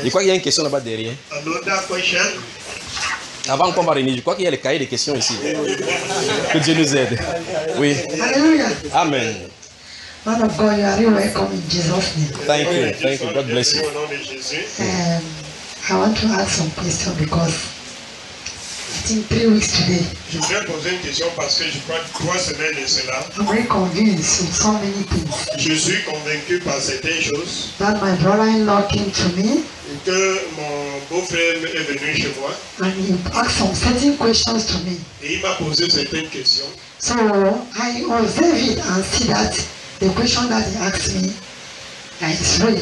Je crois qu'il y a une question là-bas derrière. Another question. Avant qu'on va réunir, je crois qu'il y a les cahiers de questions ici. Que Dieu nous aide. Oui. Hallelujah. Amen. Man of God, you are really welcome in Jesus' name. Thank you. Thank you. God bless you. Au nom de Jésus. I want to ask some questions because I think 3 weeks today, Je voudrais poser une question parce que je crois que 3 semaines de cela, I'm very convinced with so many things je suis convaincu par certaines choses that my brother-in-law came to me que mon beau-frère est venu chez moi and he asked some certain questions to me. et il m'a posé certaines questions. So I observed it and see that the question that he asked me is real.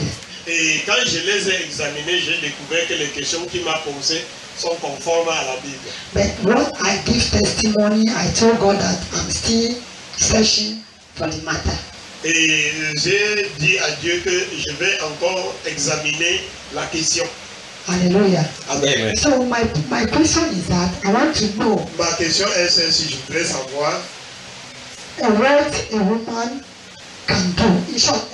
Et quand je les ai examinées, j'ai découvert que les questions qu'il m'a posées sont conformes à la Bible. But what I give testimony, I told God that I'm still searching for the matter. Et j'ai dit à Dieu que je vais encore examiner la question. Hallelujah. Amen. So my question is that I want to know Ma question est celle-ci, je voudrais savoir what a woman can do. In short,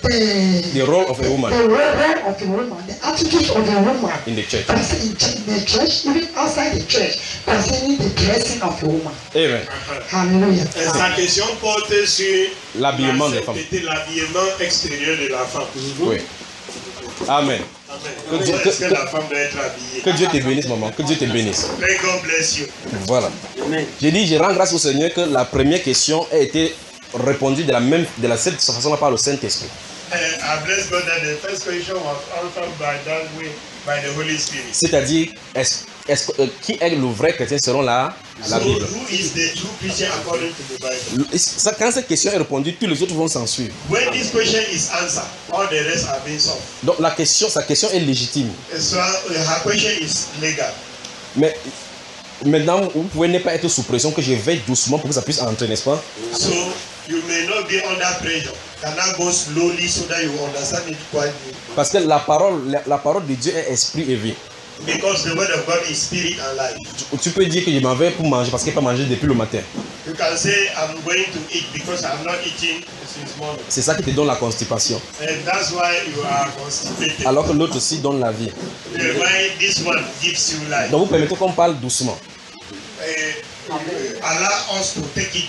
The role of a woman the role of a woman, the attitude of a woman in the church. in the church, even outside the church, concerning the dressing of a woman. Amen. Hallelujah. sa question porte sur L'habillement des femmes. l'habillement extérieur de la femme. Oui. Amen. Amen. Que Dieu- Comment est-ce que la femme doit être habillée? Que Dieu te bénisse, maman. Que Dieu te bénisse. May God bless you. Voilà. J'ai dit, je rends grâce au Seigneur que la première question a été répondue de la cette façon-là par le Saint-Esprit. I bless God that the first question was answered by that way, by the Holy Spirit. C'est-à-dire, qui est le vrai chrétien selon la So, Bible? who is the true Christian according to the Bible? Quand cette question est répondue, tous les autres vont s'en suivre. When this question is answered, all the rest are being solved. Donc sa question est légitime. So, her question is legal. Mais maintenant, vous pouvez ne pas être sous pression que je veille doucement pour que ça puisse entrer, n'est-ce pas? So, you may not be under pressure. Can I go slowly so that you understand it quite well? Parce que la parole de Dieu est esprit et vie. Because the word of God is spirit and life. Tu peux dire que je m'en vais pour manger parce qu'il n'a pas mangé depuis le matin. You can say, I'm going to eat because I'm not eating since morning. C'est ça qui te donne la constipation. And that's why you are constipated. Alors que l'autre aussi donne la vie. Why this one gives you life. Donc vous permettez qu'on parle doucement. Allow us to take it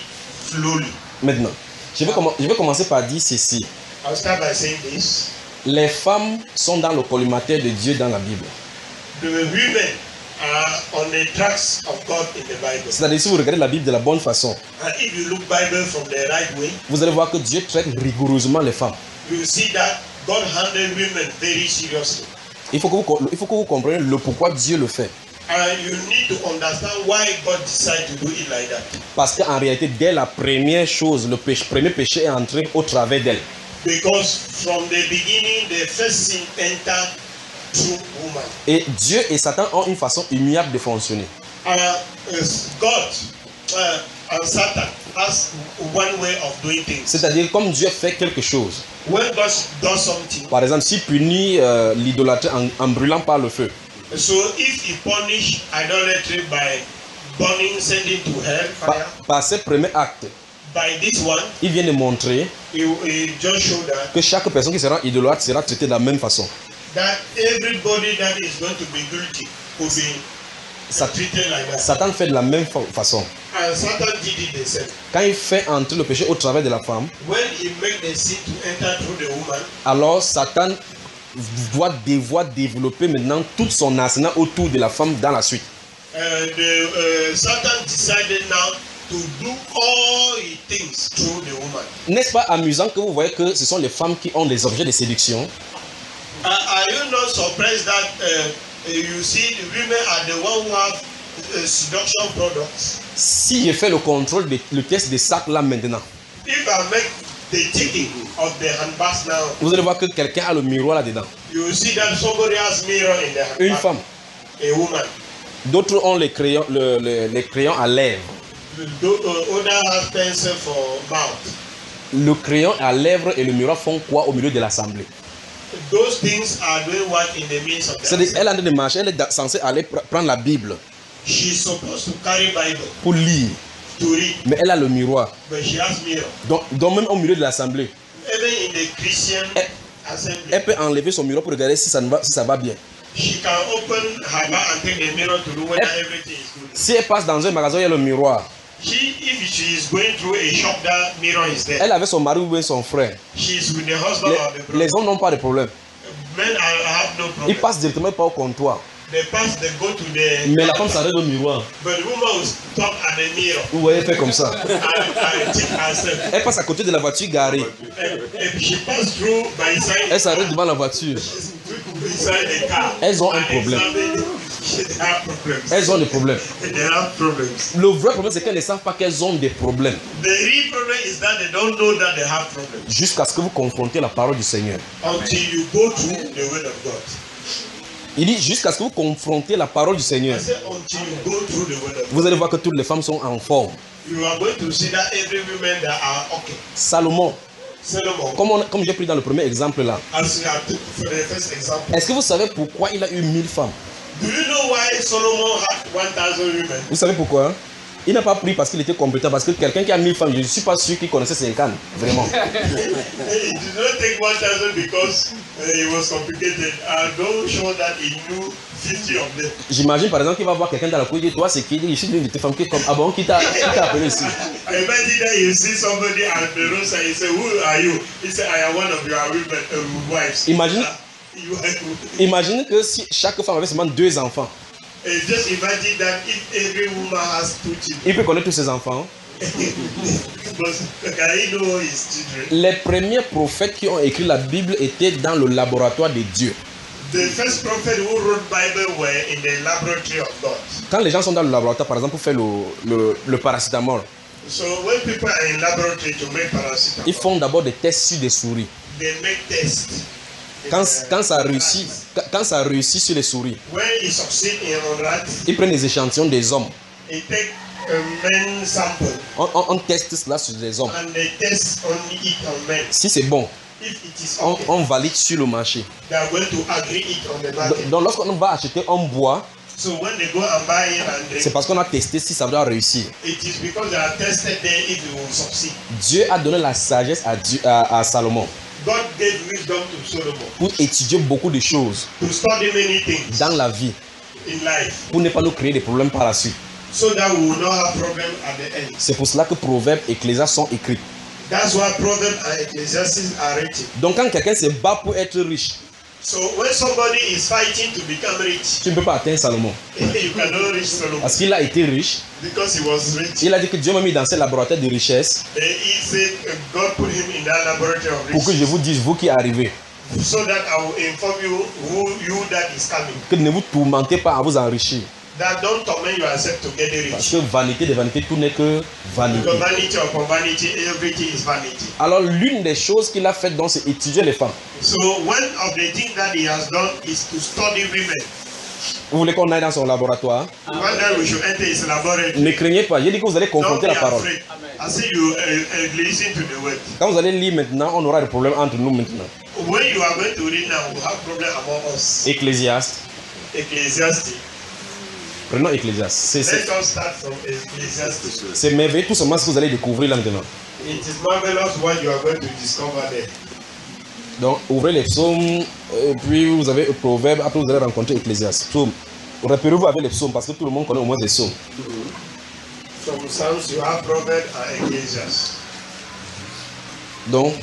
slowly. Maintenant, je vais commencer par dire ceci. I'll start by saying this. Les femmes sont dans le collimateur de Dieu dans la Bible. The women are on the tracks of God in the Bible. C'est-à-dire, si vous regardez la Bible de la bonne façon, And if you look Bible from the right way, vous allez voir que Dieu traite rigoureusement les femmes. you see that God handled women very seriously. Il faut que vous compreniez le pourquoi Dieu le fait. And you need to understand why God decided to do it like that. Parce qu'en réalité, dès la première chose, premier péché est entré au travers d'elle. Because from the beginning, the first sin entered through woman. Et Dieu et Satan ont une façon immuable de fonctionner. God and Satan has one way of doing things. C'est-à-dire, comme Dieu fait quelque chose, When God does something, par exemple, s'il punit l'idolâtrie en brûlant par le feu, so if he punish idolatry by burning, sending to hell, fire, par ce premier acte, by this one, il vient de montrer he just showed that que chaque personne qui sera idolâtre sera traitée de la même façon. everybody that is going to be guilty will be treated like that. Satan fait de la même façon. And Satan did it the same. Quand il fait entrer le péché au travers de la femme, When he made the sin to enter through the woman, alors Satan doit développer maintenant tout son arsenal autour de la femme dans la suite. Satan decided now to do all he thinks through the woman. N'est-ce pas amusant que vous voyez que ce sont les femmes qui ont des objets de séduction? Are you not surprised that you see the women are the one who have seduction products? Si je fais le test de sac là maintenant, If I make the ticking of the handbags now, vous allez voir que quelqu'un a le miroir là-dedans. you will see that somebody has mirror in the handbag. Une femme. A woman. D'autres ont les crayons à lèvres. Other has pencil for mouth. Le crayon à lèvres et le miroir font quoi au milieu de l'assemblée? Those things are doing what in the midst of the C'est-à-dire, elle est en train de marcher, elle est censée aller prendre la Bible She's supposed to carry Bible pour lire. to read, Mais elle a le miroir. but she has mirror. Donc même au milieu de l'assemblée, Even in the Christian assembly. Elle peut enlever son miroir pour regarder si ça va bien. She can open her bag and take the mirror to do whether everything is good. Si elle passe dans un magasin, il y a le miroir. If she is going through a shop, that mirror is there. Elle avait son mari ou bien son frère. She is with the husband or the brother. Les hommes n'ont pas de problème. Men have no problem. Ils passent directement pas au comptoir. They pass, they go to the. Mais la femme s'arrête au miroir. But the woman will stop at the mirror. Vous voyez, elle fait comme ça. And check herself. Elle passe à côté de la voiture garée. If she pass through by side. Elle s'arrête devant la voiture. Inside the car. Elles ont un problème. They have problems. Elles ont des problèmes. They have problems. Le vrai problème, c'est qu'elles ne savent pas qu'elles ont des problèmes. The real problem is that they don't know that they have problems. Jusqu'à ce que vous confrontez la parole du Seigneur. Until you go through the word of God. Il dit jusqu'à ce que vous confrontez la parole du Seigneur. I said until you go through the word of God. Vous allez voir que toutes les femmes sont en forme. You are going to see that every woman that are okay. Salomon, Solomon. comme j'ai pris dans le premier exemple là. As you have took for the first example. Est-ce que vous savez pourquoi il a eu 1000 femmes? Do you know why Solomon had 1000 women? Vous savez pourquoi? Il n'a pas pris parce qu'il était compétent, parce que quelqu'un qui a 1000 femmes, je ne suis pas sûr qu'il connaissait 50, vraiment. He did not take 1000 because he was complicated. I'm not sure that he knew 50 of them. J'imagine par exemple qu'il va voir quelqu'un dans la cour et dit, toi c'est qui? Il dit, je suis l'une de tes femmes qui est comme, ah bon, qui t'a appelé ici? I imagine that you see somebody at the roadside, you say, who are you? He said, I am one of your women, wives. Imagine que si chaque femme avait seulement 2 enfants. Just imagine that if every woman has 2 children. Il peut connaître tous ses enfants. Les premiers prophètes qui ont écrit la Bible étaient dans le laboratoire de Dieu. The first prophet who wrote Bible were in the laboratory of God. Quand les gens sont dans le laboratoire, par exemple, pour faire le paracétamol, So when people are in laboratory to make paracetamol, ils font d'abord des tests sur des souris. They make tests. Quand ça réussit sur les souris, When it succeeds in rats, ils prennent des échantillons des hommes. they take a men sample On teste cela sur les hommes. and they test only it on men. Si c'est bon, If it is okay, on valide sur le marché. they are going to agree it on the market. Donc lorsqu'on va acheter un bois, So when they go and buy it and they, c'est parce qu'on a testé si ça doit réussir. it is because they are tested there if it will succeed. Dieu a donné la sagesse à Salomon God gave wisdom to Solomon pour étudier beaucoup de choses to study many things dans la vie, in life pour ne pas nous créer des problèmes par la suite. so that we will not have problem at the end. C'est pour cela que Proverbes et Ecclésiastes sont écrits. That's why Proverbs and Ecclesiastes are written. Donc quand quelqu'un se bat pour être riche, So when somebody is fighting to become rich, tu ne peux pas atteindre Salomon. you cannot reach Solomon Parce qu'il a été riche. because he was rich. Il a dit que Dieu m'a mis dans ce laboratoire de richesse He said God put him in that laboratory of pour que je riches vous dise, vous qui arrivez, so that I will inform you who you that is coming. que ne vous tourmentez pas à vous enrichir. That don't torment yourself to get Parce rich. que vanité de vanité, tout n'est que vanité. Because vanity upon vanity, everything is vanity. Alors l'une des choses qu'il a faites, donc, c'est étudier les femmes. So one of the things that he has done is to study women. Vous voulez qu'on aille dans son laboratoire? One day we should enter his laboratory. Ne craignez pas, j'ai dit que vous allez Don't confronter be la parole. afraid. I say you listen to the word. Quand vous allez lire maintenant, on aura des problèmes entre nous maintenant. When you are going to read now, we have problem among us. Ecclésiaste. Ecclesiastes. Prenons Ecclésiaste. Let us start from Ecclesiastes. C'est merveilleux tout seulement ce que vous allez découvrir là maintenant. It is marvelous what you are going to discover there. Donc ouvrez les psaumes, puis vous avez Proverbes, après vous allez rencontrer Ecclésiaste. Psaume. Rappelez-vous avec les psaumes parce que tout le monde connaît au moins des psaumes. From Psalms you have Proverbs and Ecclesiastes. Donc,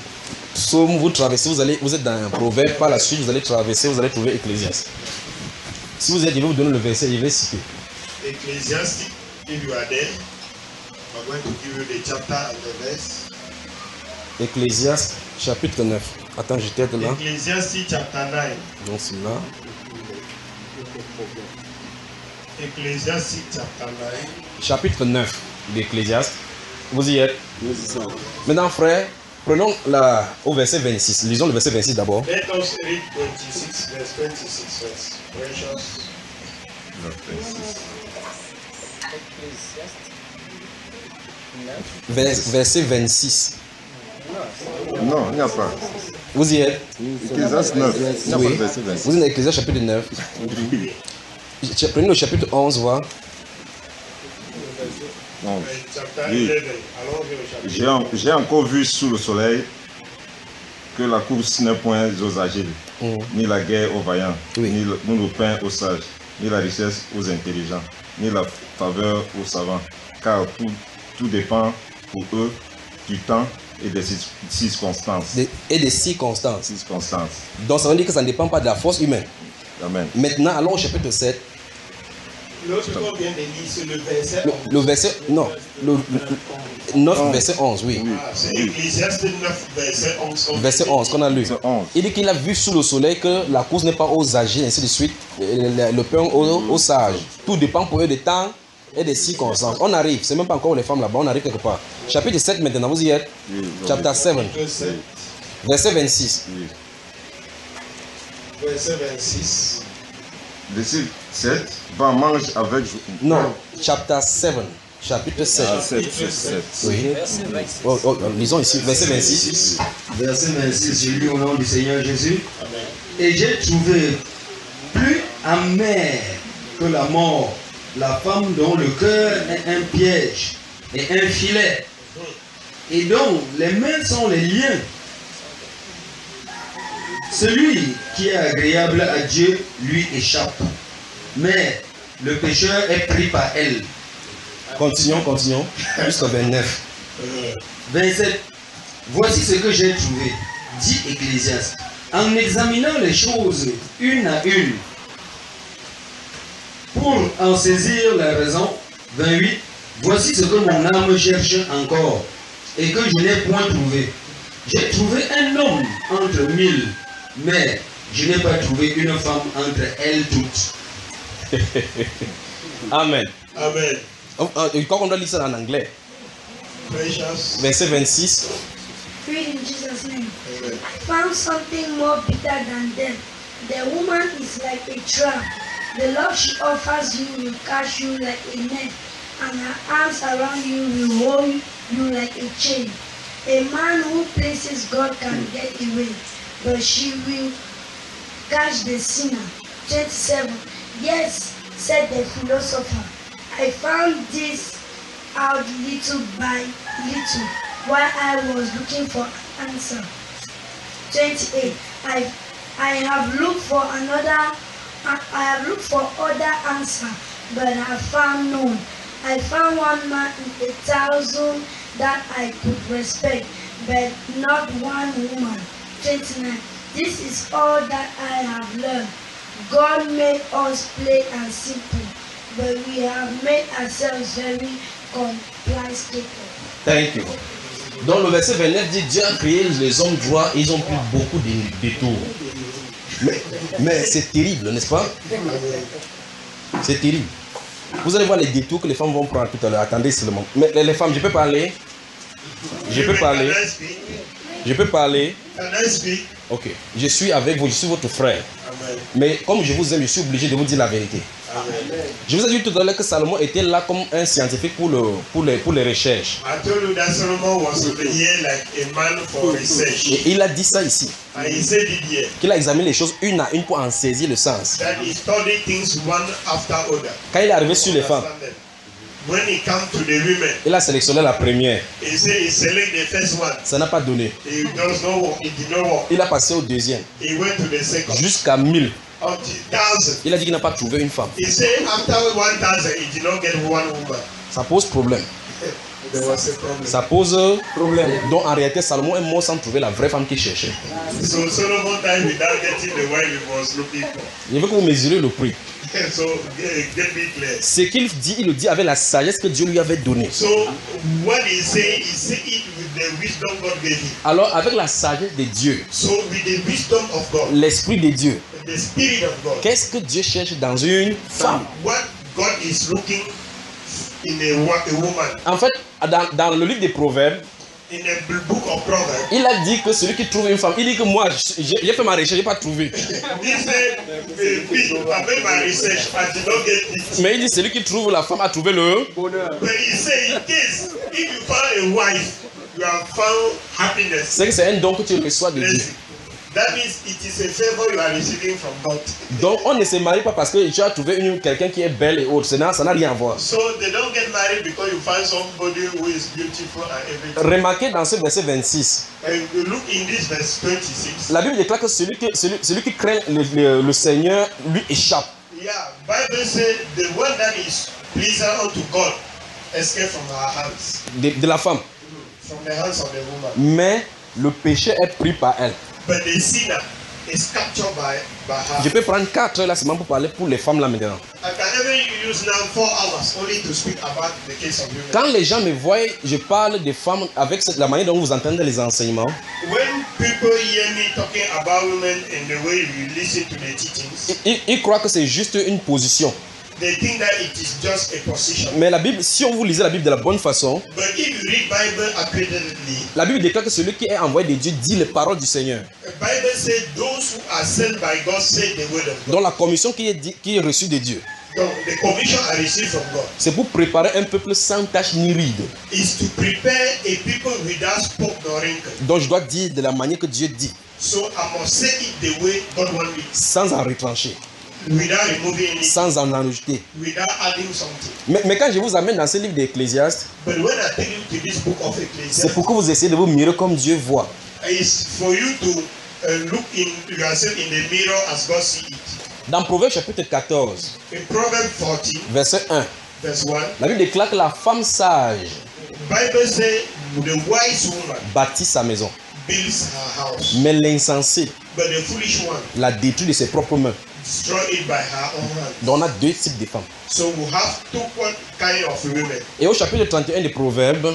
psaume, vous traversez, vous êtes dans un proverbe, par la suite vous allez traverser, vous allez trouver Ecclésiaste. Si vous êtes, je vais vous donner le verset, je vais citer. Ecclesiastes, if you are there, I'm going to give you the chapter and the verse. Ecclésiaste, chapitre 9. Attends, j'étais là. Ecclesiastes chapter 9. Donc c'est là. Ecclesiastes chapter 9. Chapitre 9 d'Ecclésiaste. Vous y êtes? Maintenant, frère, prenons au verset 26. Lisons le verset 26 d'abord. Let us read 26, verse 26 first. Precious. Verset 26. Non, il n'y a pas. Vous y êtes? Ecclésiaste 9. Il n'y a pas Oui. de verset 26. Vous êtes dans Ecclésiaste chapitre 9. Prenez le chapitre 11, voir. Non. Chapter Oui. 11. Allons-y au chapitre. J'ai encore vu sous le soleil que la course n'est point aux agiles, ni la guerre aux vaillants, Oui. ni le pain aux sages, ni la richesse aux intelligents, ni la faveur aux savants, car tout dépend pour eux du temps et des circonstances. Et des circonstances. Circonstances. Donc ça veut dire que ça ne dépend pas de la force humaine. Amen. Maintenant, allons au chapitre 7. L'autre qu'on vient de lire, c'est le verset 11. Le verset, non, le 9, verset 11, oui. Ah, c'est Ecclésiaste 9, verset 11. Verset 11 qu'on a lu. Verset 11. Il dit qu'il a vu sous le soleil que la course n'est pas aux âgés, ainsi de suite, le pain aux sages. Tout dépend pour eux des temps et des circonstances. On arrive, c'est même pas encore les femmes là-bas, on arrive quelque part. Chapitre 7 maintenant, vous y êtes. Oui, Chapter 7, verset 26. oui. Verset 26. Verset 7. Va mange avec. Non, chapter 7, chapitre 7. Ah, 7, 7. Oui. Lisons ici, verset 26. Verset 26, je lis au nom du Seigneur Jésus. Et j'ai trouvé plus amer que la mort la femme dont le cœur est un piège et un filet, et dont les mains sont les liens. Celui qui est agréable à Dieu lui échappe, mais le pécheur est pris par elle. Continuons. Jusqu'au 29. 27. Voici ce que j'ai trouvé, dit Ecclésiaste, en examinant les choses une à une, pour en saisir la raison. 28. Voici ce que mon âme cherche encore, et que je n'ai point trouvé. J'ai trouvé un homme entre 1000, mais je n'ai pas trouvé une femme entre elles toutes. Amen. Amen. Quand on doit lire ça en anglais. Precious. Verset 26. Read in Jesus' name. Amen. I found something more bitter than death. The woman is like a trap. The love she offers you will catch you like a net, and her arms around you will hold you like a chain. A man who places God can get away, but she will catch the sinner. 27. Yes, said the philosopher, I found this out little by little while I was looking for an answer. 28. I have looked for other answer, but I found none. I found one man in 1,000 that I could respect, but not one woman. 29. This is all that I have learned. God made us plain and simple, but we have made ourselves very complicated. Thank you. Donc le verset 29 dit Dieu a créé les hommes droits et ils ont pris beaucoup de détours. Mais c'est terrible, n'est-ce pas? C'est terrible. Vous allez voir les détours que les femmes vont prendre tout à l'heure. Attendez seulement. Mais les femmes, je peux parler? Je peux parler? Je peux parler? Can I speak? Ok. Je suis avec vous, je suis votre frère. Amen. Mais comme je vous aime, je suis obligé de vous dire la vérité. Amen. Je vous ai dit tout à l'heure que Salomon était là comme un scientifique pour les recherches. I told you that Solomon was here like a man for research. Et il a dit ça ici. And he said it here. Qu'il a examiné les choses une à une pour en saisir le sens. That he studied things one after other. Quand il est arrivé sur les femmes, When he came to the women, il a sélectionné la première. he said he select the first one. Ça n'a pas donné. He does not work. He did not work. Il a passé au deuxième. He went to the second. Jusqu'à 1000. Until 1000. Il a dit qu'il n'a pas trouvé une femme. He said after 1000 he did not get one woman. Ça pose problème. There was a problem. Ça pose problème. Donc en réalité, Salomon est mort sans trouver la vraie femme qu'il cherchait. So Solomon died without getting the wife he was looking for. Je veux que vous mesurez le prix. So get me clear. Ce qu'il dit, il le dit avec la sagesse que Dieu lui avait donnée. So what he say it with the wisdom God gave him. Alors avec la sagesse de Dieu, So with the wisdom of God, l'esprit de Dieu, the spirit of God, qu'est-ce que Dieu cherche dans une femme? what God is looking in a woman. En fait, dans le livre des Proverbes, In the book of Proverbs, il a dit que celui qui trouve une femme, il dit que moi, j'ai fait ma recherche, je n'ai pas trouvé. he said, I made my research, I did not get it. Mais il dit celui qui trouve la femme a trouvé le... But he said, in case, if you found a wife, you have found happiness. C'est que c'est un don que tu reçois de Dieu. That means it is a favor you are receiving from God. Donc on ne se marie pas parce que tu as trouvé quelqu'un qui est belle et autre. Ça n'a rien à voir. So they don't get married because you find somebody who is beautiful and everything. Remarquez dans ce verset 26. And you look in this verse 26. La Bible déclare que celui qui craint le Seigneur lui échappe. Yeah, Bible says the one that is pleasing unto God escape from our hands. De la femme. From the hands of the woman. Mais le péché est pris par elle. But the sinner is captured by her. Je peux prendre 4 heures là seulement pour parler pour les femmes là maintenant. I can even use now 4 hours only to speak about the case of women. Quand les gens me voient, je parle des femmes avec la manière dont vous entendez les enseignements. When people hear me talking about women and the way you listen to the teachings, Ils croient que c'est juste une position. they think that it is just a position. Mais la Bible, si on vous lisez la Bible de la bonne façon, But if you read Bible accurately, la Bible déclare que celui qui est envoyé de Dieu dit les paroles du Seigneur. the Bible says those who are sent by God say the word of God. Donc la commission qui est reçue de Dieu, So the commission I received from God c'est pour préparer un peuple sans tache ni ride. is to prepare a people without spot nor wrinkle. Donc je dois dire de la manière que Dieu dit, So I must say it the way God wants it, sans en retrancher, without removing anything, sans en ajouter. without adding something. Mais quand je vous amène dans ce livre d'Ecclésiaste, But when I take you to this book of c'est Ecclesiastes, pour que vous essayez de vous mirer comme Dieu voit. it's for you to look in yourself in the mirror as God sees it. Dans Proverbe chapitre 14, In Proverbs 14, verset 1, verse 1, la Bible déclare que la femme sage Bible says the wise woman bâtit sa maison, builds her house, mais l'insensé but the foolish one la détruit de ses propres mains. destroy it by her own hand. Donc on a 2 types de femmes. So we have two kind of women. Et au chapitre 31 des Proverbes,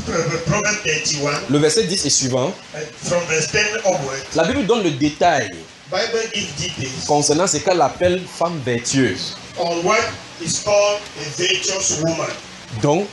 Proverbs 31, le verset 10 et suivant, from verse 10 upward, la Bible donne le détail Bible gives details concernant ce qu'elle appelle femme vertueuse. on what is called a virtuous woman. Donc,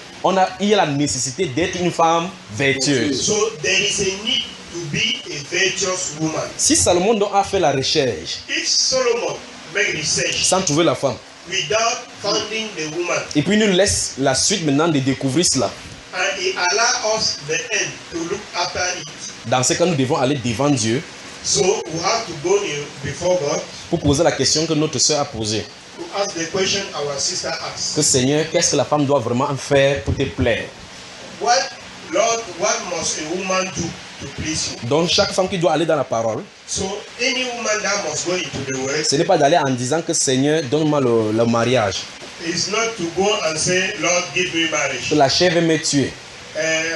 il y a la nécessité d'être une femme vertueuse. So there is a need to be a virtuous woman. Si Salomon donc a fait la recherche If Solomon make research sans trouver la femme, without finding the woman, et puis il nous laisse la suite maintenant de découvrir cela, and he allow us the end to look after it, dans ce cas, nous devons aller devant Dieu so we have to go before God pour poser la question que notre soeur a posée. to ask the question our sister asked. Que Seigneur, qu'est-ce que la femme doit vraiment faire pour te plaire? What, Lord, what must a woman do to please you? Donc, chaque femme qui doit aller dans la parole, So any woman that must go into the word ce n'est pas d'aller en disant que Seigneur, donne-moi le mariage, is not to go and say, Lord, give me marriage. que la chair veut me tuer,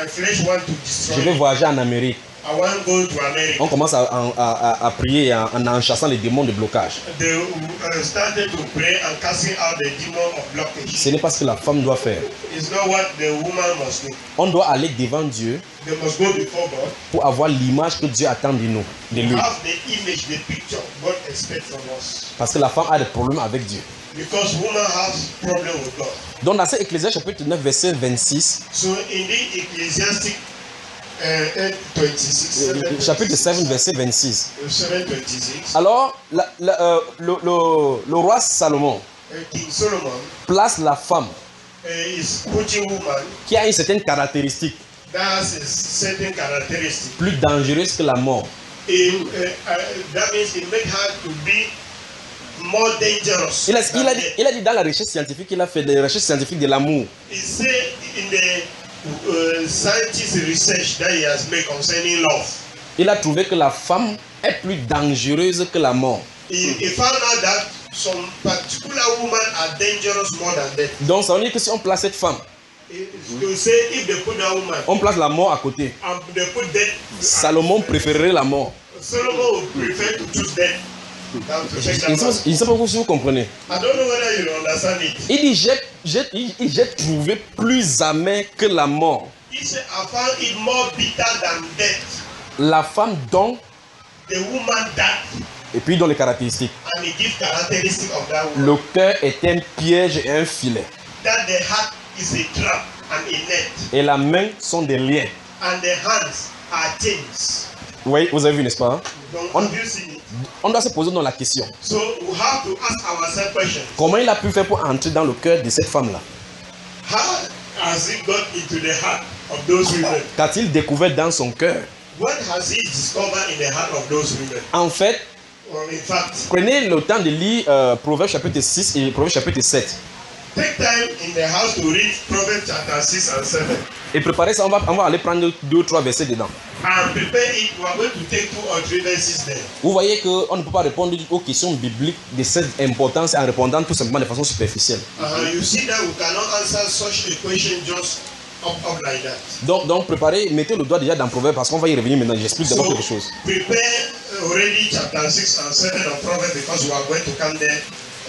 Flesh want to je veux destroy. voyager en Amérique. I want to go to America. On commence à prier en chassant les démons de blocage. They started to pray and casting out the demon of blockage. Ce n'est pas ce que la femme doit faire. It's not what the woman must do. On doit aller devant Dieu They must go before God. pour avoir l'image que Dieu attend de nous, de lui. Have the image, the picture God expects from us. Parce que la femme a des problèmes avec Dieu. Because woman has problem with God. Donc dans cet Ecclésiaste chapitre 9 verset 26, So in the Ecclesiastic 26, chapitre 7 verset 26. 7:26, Alors le roi Salomon King Solomon place la femme is putting woman qui a une certaine caractéristique that has a certain characteristic. plus dangereuse que la mort. That means it make her to be more dangerous. Il a dit dans la recherche scientifique, il a fait des recherches scientifiques de l'amour. He said in the scientist research that he has made concerning love, Il a trouvé que la femme est plus dangereuse que la mort. he found out that some particular women are dangerous more than death. Donc ça veut dire que si on place cette femme, To say if they put that woman on place la mort à côté. and they put death, Salomon préférerait la mort. Solomon would prefer to choose death than to take that man. Je ne sais pas si vous comprenez. I don't know whether you understand it. Il dit, j'ai trouvé plus amer que la mort. He said, I found it more bitter than death. La femme dont, The woman died, et puis dans les caractéristiques. and he gives characteristic of that woman. Le cœur est un piège et un filet. That the heart is a trap and a net, Et la main sont des liens. and the hands are chains. Oui, vous avez vu, n'est-ce pas? Don't have you seen it? On doit se poser dans la question. So we have to ask ourselves questions. Comment il a pu faire pour entrer dans le cœur de cette femme-là? How has it got into the heart of those women? Qu'a-t-il découvert dans son cœur? What has he discovered in the heart of those women? En fait, Or in fact, prenez le temps de lire Proverbes chapitre 6 et Proverbes chapitre 7. take time in the house to read Proverbs chapter 6 and 7. Et préparez ça, on va aller prendre 2 ou 3 versets dedans. And prepare it. We are going to take 2 or 3 verses there. Vous voyez qu'on ne peut pas répondre aux questions bibliques de cette importance en répondant tout simplement de façon superficielle. You see that we cannot answer such a question just up like that. Donc préparez, mettez le doigt déjà dans Proverbes parce qu'on va y revenir maintenant. J'explique d'abord quelque chose. Prepare already chapter 6 and 7 of Proverbs because we are going to come there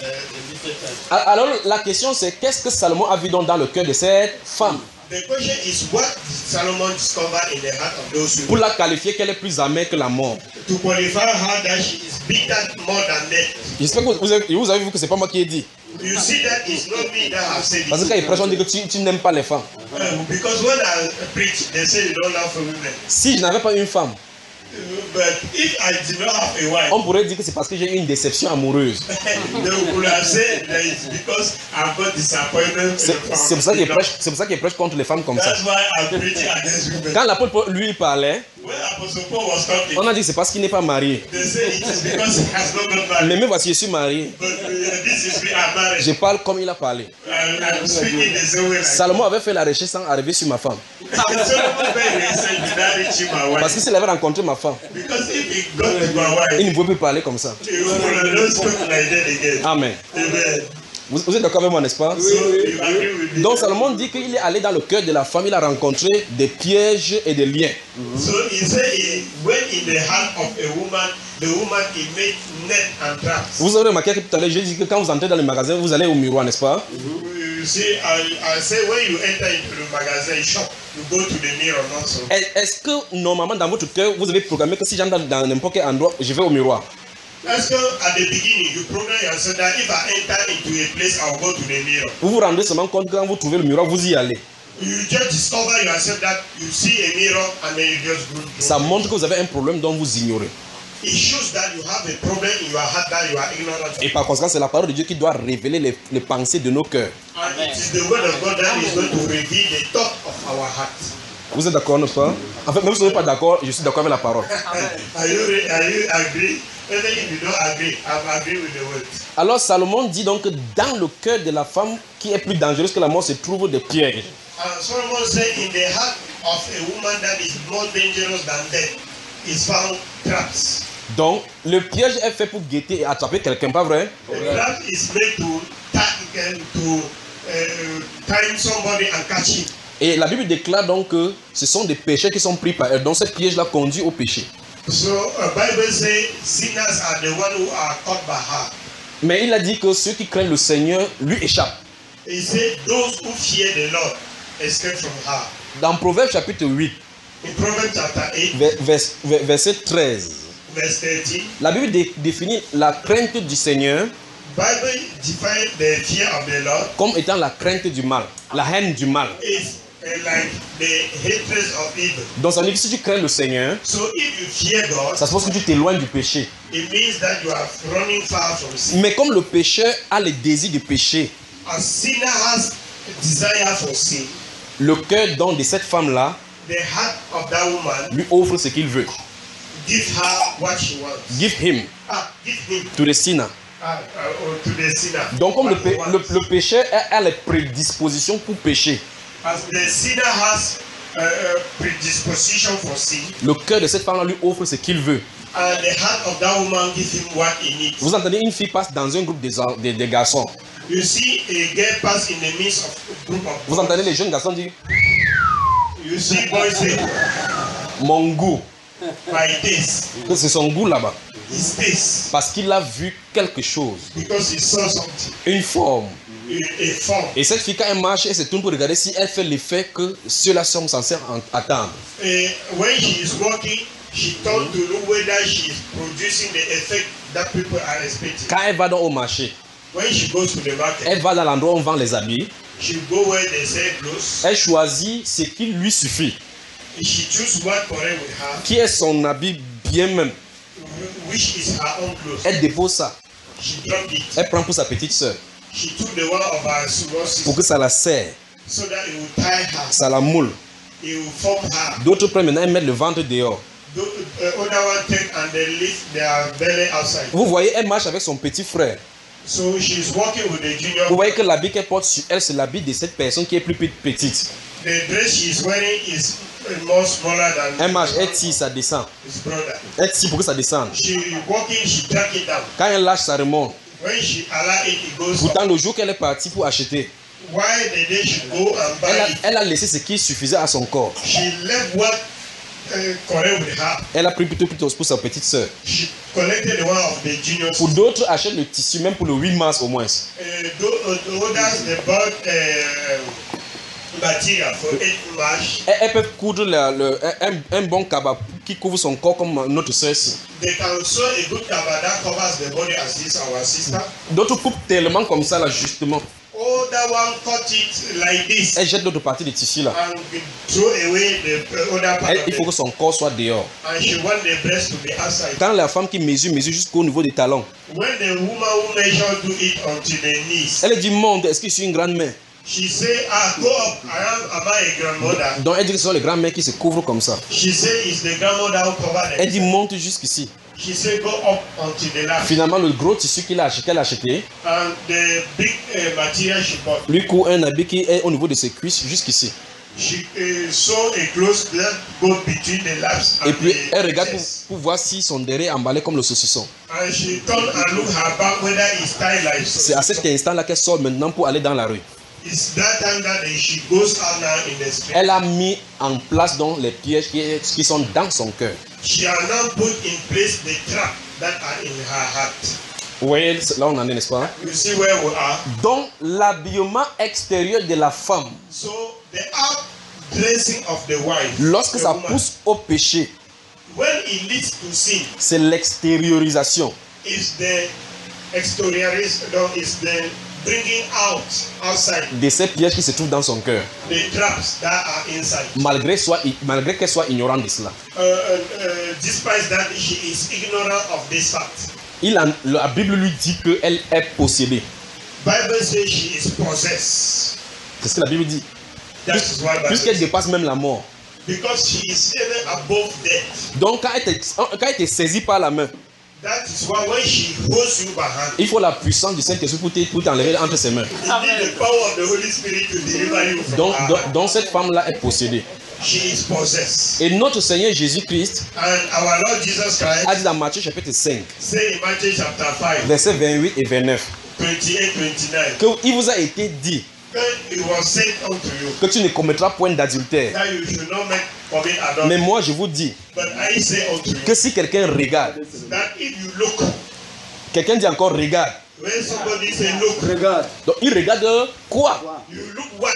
a little time. Alors la question c'est qu'est-ce que Salomon a vu donc dans le cœur de cette femme? The question is what did Solomon discover in the heart of those Pour women la qualifier qu'elle est plus amère que la mort. to qualify her that she is bitter more than death. J'espère que vous avez vu que c'est pas moi qui ai dit. You see that it's not me that have said Parce que quand il it. prêche, on dit que tu n'aimes pas les femmes. Because when I preach, they say you don't love for women. Si je n'avais pas une femme, But if I did not have a wife, on pourrait dire que c'est parce que j'ai eu une déception amoureuse. they would have said that it's because I've got disappointment. C'est pour ça qu'il prêche contre les femmes comme ça. That's why I'm preaching against women. Quand l'apôtre Paul lui parlait, When Apostle Paul was talking, on a dit que c'est parce qu'il n'est pas marié. they said it is because he has not got married. Mais me voici, je suis marié. But this is me, I'm married. Je parle comme il a parlé. I'm speaking the same way like Salomon avait fait la recherche sans arriver sur ma femme. Solomon very said did not reach my wife. Parce que s'il avait rencontré ma femme, Because if he got to my il wife, ne pouvait plus parler comme ça. he would not speak like that again. Amen. Amen. Vous êtes d'accord avec moi, n'est-ce pas? So you agree with me? Donc Salomon dit qu'il est allé dans le cœur de la femme, il a rencontré des pièges et des liens. So he said he went in the heart of a woman, the woman he made net and traps. Vous avez remarqué que tout à l'heure, j'ai dit que quand vous entrez dans le magasin, vous allez au miroir, n'est-ce pas? You see, I say when you enter into the magazine shop, you go to the mirror also. Est-ce que normalement dans votre cœur, vous avez programmé que si j'entre dans n'importe quel endroit, je vais au miroir? Let's go at the beginning, you program yourself that if I enter into a place, I'll go to the mirror. Vous vous rendez seulement compte que quand vous trouvez le miroir, vous y allez. You just discover yourself that you see a mirror and then you just go. Ça montre que vous avez un problème dont vous ignorez. It shows that you have a problem in your heart that you are ignorant of. Et par conséquent, c'est la parole de Dieu qui doit révéler les pensées de nos cœurs. And it is the word of God that is going to reveal the thought of our heart. Vous êtes d'accord, n'est-ce pas? En fait, même si vous n'êtes pas d'accord, je suis d'accord avec la parole. Are you agree? Even if you don't agree, I'm agree with the word. Alors Salomon dit donc que dans le cœur de la femme qui est plus dangereuse que la mort se trouvent des pièges. And Solomon said, in the heart of a woman that is more dangerous than death is found traps. Donc le piège est fait pour guetter et attraper quelqu'un, pas vrai? A trap is made to time somebody and catch him. Et la Bible déclare donc que ce sont des péchés qui sont pris par elle. Donc ce piège-là conduit au péché. So Bible says sinners are the one who are caught by her. Mais il a dit que ceux qui craignent le Seigneur lui échappent. He said those who fear the Lord escape from her. Dans Proverbes chapitre 8, In Proverbs chapter 8, verset 13, verse 13, la Bible définit la crainte du Seigneur Bible defines the fear of the Lord comme étant la crainte du mal, la haine du mal. is like the hatred of evil. Donc ça veut dire que si tu crains le Seigneur, So if you fear God, ça suppose que tu t'éloignes du péché. it means that you are running far from sin. Mais comme le pécheur a le désir de pécher, A sinner has desire for sin. le cœur donc de cette femme-là The heart of that woman lui offre ce qu'il veut. give her what she wants. Give him Give him to the sinner. or to the sinner. Donc comme what he wants. le pécheur a les prédispositions pour pécher, As the sinner has predisposition for sin, le cœur de cette femme-là lui offre ce qu'il veut. and the heart of that woman gives him what he needs. Vous entendez, une fille passe dans un groupe de garçons. You see a girl pass in the midst of a group of Vous entendez les jeunes garçons dire You see boys say, mon goût, my taste, que c'est son goût là-bas. his taste, Parce qu'il a vu quelque chose, because he saw something, une forme. a form. Et cette fille, quand elle marche, elle se tourne pour regarder si elle fait l'effet que ceux-là sont censés attendre. When she is walking, she turned to look whether she is producing the effect that people are expecting. Quand elle va dans au marché, When she goes to the market, elle va dans l'endroit où on vend les habits, she go where they sell clothes. elle choisit ce qui lui suffit, She choose what correct with her, qui est son habit bien même. which is her own clothes. Elle dépose ça, She dropped it. elle prend pour sa petite soeur, She took the one of her small pour sister que ça la serre, so that it will tie her, ça la moule. it will form her. D'autres prennent maintenant, elles mettent le ventre dehors. other one take and they lift their belly outside. Vous voyez, elle marche avec son petit frère. So she's walking with the junior. Vous voyez que l'habit qu'elle porte sur elle, c'est l'habit de cette personne qui est plus petite. The dress she's wearing is more smaller than Elle marche, elle tire, ça descend. his brother. Elle tire pour que ça descende. She walking, she drag it down. Quand elle lâche, ça remonte. When she allow it, it goes Pourtant, up. le jour qu'elle est partie pour acheter, Why the day she go and buy it? elle a laissé ce qui suffisait à son corps. She left what correct with her. Elle a pris plutôt pour sa petite soeur. She collected the one of the junior. Pour d'autres, achètent le tissu, même pour le 8 mars au moins. Others they bought material for 8 March. Elles peuvent coudre un bon cabas qui couvre son corps comme notre soeur. They can sew a good cover that covers the body as this our sister. D'autres coupent tellement comme ça là, justement. Other one cut it like this Elle jette d'autres parties de tissu là. and throw away the other part of Il faut que it. son corps soit dehors. And she want the breast to be outside. Quand la femme qui mesure jusqu'au niveau des talons, When the woman who measure do it until the knees, elle dit monde, est-ce que je suis une grande mère? she say, go up. Am I a grandmother? Donc elle dit que ce sont les grandes mères qui se couvrent comme ça. She say, it's the grandmother who cover Elle dit them. monte jusqu'ici. She say, go up until the last. Finalement, le gros tissu qu'elle a acheté, And the big material she bought, lui court un habit qui est au niveau de ses cuisses jusqu'ici. she sew a clothes that go between the laps Et and puis the elle regarde chest. pour voir si son derrière est emballé comme le saucisson. And she turn and look her back whether it's tied like so. C'est à cet instant-là qu'elle sort maintenant pour aller dans la rue. It's that time that she goes out now in the street. Elle a mis en place donc les pièges qui sont dans son cœur. She has now put in place the trap that are in her heart. Vous voyez, là on en est, n'est-ce pas? You see where we are? Donc l'habillement extérieur de la femme, So the outdressing of the wife, lorsque the ça woman, pousse au péché, when it leads to sin, c'est l'extériorisation. is the exteriorization, is the bringing outside De ces pièges qui se trouvent dans son cœur, the traps that are inside. malgré qu'elle soit ignorante de cela. Despite that, she is ignorant of this fact. La Bible lui dit qu'elle est possédée. Bible says she is possessed. C'est ce que la Bible dit. That is why Bible Puisqu'elle says, dépasse même la mort. because she is even above death. Donc quand elle te saisit par la main, That is why when she holds you by hand, il faut la puissance du Saint-Esprit pour t'enlever entre ses mains. you need the power of the Holy Spirit to deliver you from her. Donc cette femme-là est possédée. She is possessed. Et notre Seigneur Jésus-Christ And our Lord Jesus Christ a dit dans Matthieu chapitre 5, say in Matthew chapter 5, versets 28 et 29, 28-29, qu'il vous a été dit when it was said unto you que tu ne commettras point d'adultère. that you should not commit adultery. Mais moi je vous dis But I say unto you que si quelqu'un regarde, that if you look, quelqu'un dit encore regarde, when somebody say look, Regarde. donc il regarde quoi? you look what?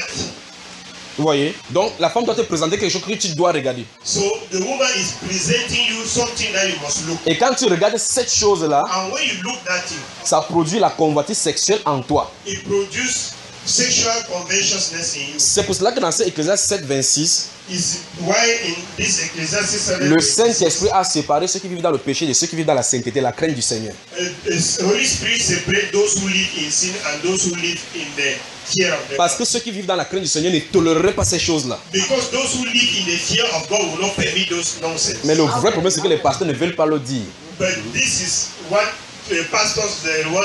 Vous voyez? Donc la femme doit te présenter quelque chose que tu dois regarder. So the woman is presenting you something that you must look. Et quand tu regardes cette chose-là, And when you look that thing, ça produit la convoitise sexuelle en toi. it produces sexual covetousness in you. C'est pour cela que dans ce Ecclésiaste 7, 26, Is why in this Ecclesiastes 7, le Saint-Esprit a séparé ceux qui vivent dans le péché de ceux qui vivent dans la sainteté, la crainte du Seigneur. the Holy Spirit separate those who live in sin and those who live in the fear of the Parce que ceux qui vivent dans la crainte du Seigneur ne toléreraient pas ces choses-là. Because those who live in the fear of God will not permit those nonsense. Mais le vrai problème, c'est que les pasteurs ne veulent pas le dire. But this is what the pastors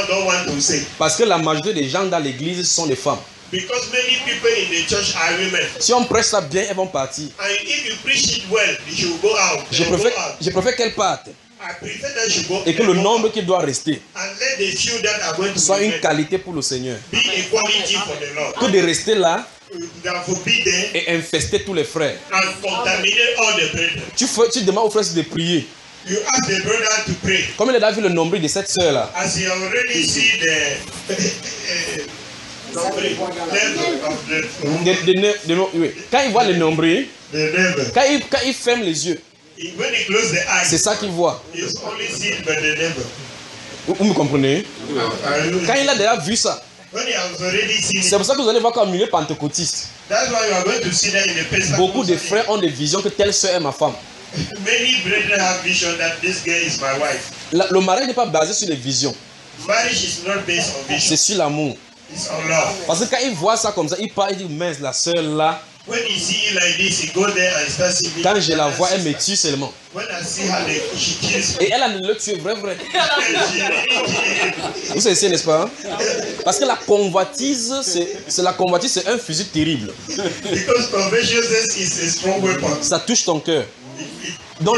don't want to say. Parce que la majorité des gens dans l'église sont des femmes. Because many people in the church are women. Si on prêche ça bien, elles vont partir. And if you preach it well, they should go out. Je They will go préfère, out. je préfère qu'elles partent. I prefer that you go Et que le nombre qui doit rester and let the few that are going to soit une be qualité pour le Seigneur. a quality for the Lord. Que de rester là Than for be there et infester tous les frères. and contaminate all the brethren. Tu demandes aux frères de prier. You ask the brother to pray. Comme il a vu le nombril de cette sœur-là. As you already see the level of Oui. Quand il voit le nombril, the level. quand il ferme les yeux, When he closes the eyes, c'est ça qu'il voit. you only see but the level. Vous me comprenez? Quand il a déjà vu ça, When he has already seen c'est it, pour ça que vous allez voir qu'au milieu pentecôtiste, that's why you are going to see that in the Pentecostal. beaucoup de frères ont des visions que telle sœur est ma femme. Many brethren have vision that this girl is my wife. Le mariage n'est pas basé sur les visions, Marriage is not based on vision. c'est sur l'amour. It's on love. Parce que quand il voit ça comme ça, il part, il dit mince, la sœur là, When you see her like this, he go there and starts singing. Quand je la vois, elle me tue seulement. When I see her, she kills me. Et elle a le tuer, vrai. And she really kills me. Vous savez, n'est-ce pas? Parce que la convoitise, c'est un fusil terrible. Because covetousness is a strong weapon. Ça touche ton cœur. Dans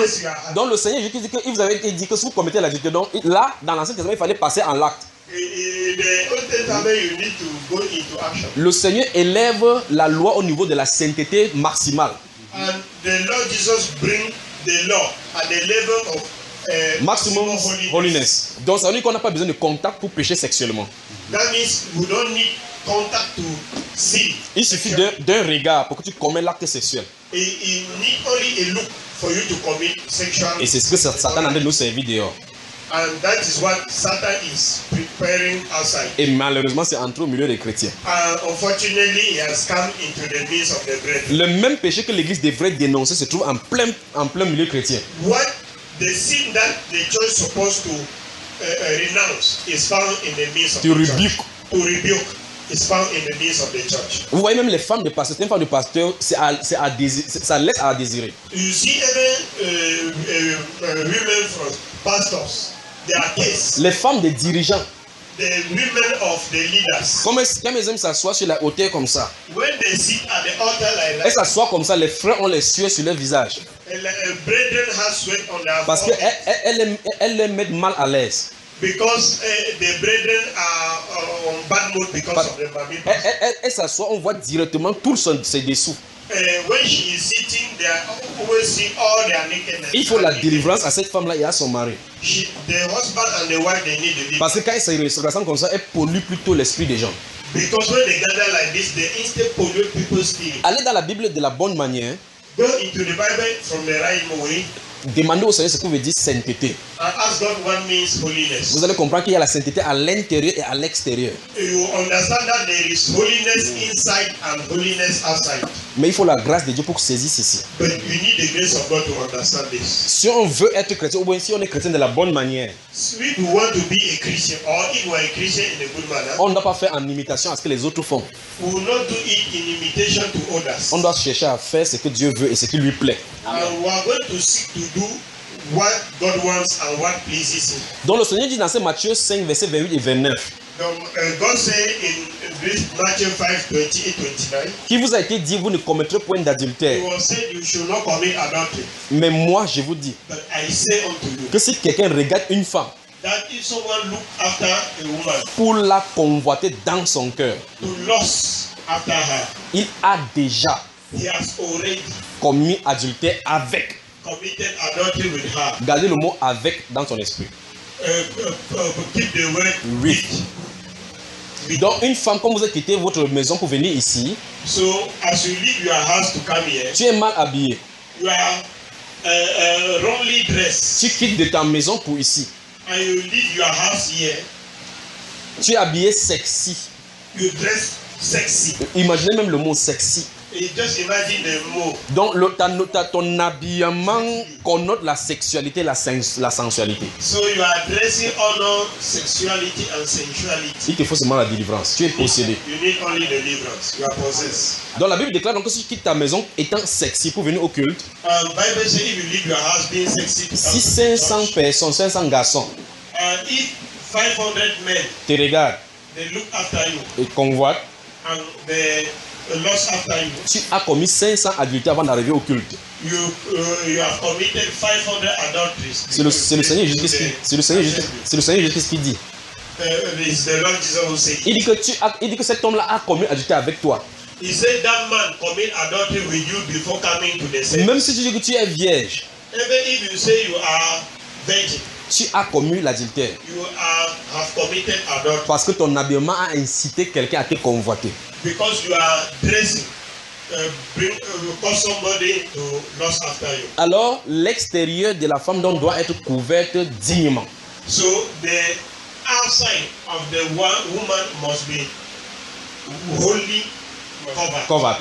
le Seigneur Jésus dit que il vous avait dit que si vous commettez l'adultère, donc là, dans l'Ancien Testament, il fallait passer en l'acte. Le Seigneur élève la loi au niveau de la sainteté maximale. And the Lord Jesus bring the law at the level of Maximum holiness. Donc ça veut dire qu'on n'a pas besoin de contact pour pécher sexuellement. That means we don't need contact to sin. Il suffit d'un regard pour que tu commets l'acte sexuel. You need only a look for you to commit sexual. Et c'est ce que Satan a de nous servir dehors. And that is what Satan is preparing outside. Et malheureusement, c'est entré au milieu des chrétiens. And unfortunately, he has come into the midst of the brethren. Le même péché que l'Église devrait dénoncer se trouve en plein milieu chrétien. What the sin that the church is supposed to renounce is found in the midst of To the rebuke. church. To rebuke is found in the midst of the church. Vous voyez même les femmes de pasteur, une femme de pasteur, ça laisse à désirer. You see even women from pastors, they are case. Les femmes des dirigeants, The women of the leaders. quand elles aiment s'asseoir sur la hauteur comme ça, When they sit at the altar like elles that, s'assoient comme ça, les frères ont les sueurs sur leur visage. brethren have sweat on their Parce forehead. qu'elles les mettent mal à l'aise. Because the brethren are on bad mood because of the Bami pastor. Elle s'assoit, on voit directement tout ses dessous. When she is sitting, they always see all their nakedness. Il faut la délivrance à cette femme-là et à son mari. The husband and the wife, they need the Parce que quand elle se rassemble comme ça, elle pollue plutôt l'esprit des gens. Because when they gather like this, they instantly pollute people's spirit. Allez dans la Bible de la bonne manière, Go into the Bible from the right way demandez au Seigneur ce que veut dire sainteté. and ask God what means holiness. Vous allez comprendre qu'il y a la sainteté à l'intérieur et à l'extérieur. You understand that there is holiness inside and holiness outside. Mais il faut la grâce de Dieu pour saisir ceci. But you need the grace of God to understand this. Si on veut être chrétien, ou bien si on est chrétien de la bonne manière, If you want to be a Christian, or if you are a Christian in a good manner, on ne doit pas faire en imitation à ce que les autres font. we will not do it in imitation to others. On doit chercher à faire ce que Dieu veut et ce qui lui plaît. And we are going to seek to do what God wants and what pleases Him. Donc le Seigneur dit dans ce Matthieu 5, versets 28 et 29, God said in this Matthew 5, 28, 29, qui vous a été dit, vous ne commettrez point d'adultère. He was said, you should not commit adultery. Mais moi, je vous dis But I say unto you, que si quelqu'un regarde une femme that if someone look after a woman pour la convoiter dans son cœur, to lust after her, il a déjà he has already commis adultère avec. committed adultery with her. Gardez le mot avec dans son esprit. Keep the word With. Donc une femme, comme vous avez quitté votre maison pour venir ici, So as you leave your house to come here, tu es mal habillé. you are wrongly dressed, Tu quittes de ta maison pour ici. and you leave your house here. Tu es habillé sexy. You dress sexy. Imaginez même le mot sexy. You just imagine the move. Donc ton habillement connote la sexualité, la sensualité. So you are dressing honor sexuality and sensuality. Il te faut seulement la délivrance. Tu es possédé. You need only deliverance. You are possessed. Donc la Bible déclare donc que si tu quittes ta maison étant sexy pour venir au culte, Bible says if you leave your house being sexy, to si come to 500 church, personnes, 500 garçons and if 500 men te regardent they look after you et convoitent, and they lust after you, tu as commis 500 adultères avant d'arriver au culte. you have committed 500 adulteries. C'est le Seigneur Jésus-Christ qui dit. It's the Lord Jesus who said. Il dit que cet homme-là a commis adultère avec toi. He said that man commit adultery with you before coming to the service. Même si tu dis que tu es vierge, Even if you say you are virgin, tu as commis l'adultère. you have committed adultery Parce que ton habillement a incité quelqu'un à te convoiter. because you are dressing, cause somebody to lust after you. Alors, l'extérieur de la femme donc doit être couverte dignement. So the outside of the woman must be wholly Covered. covered.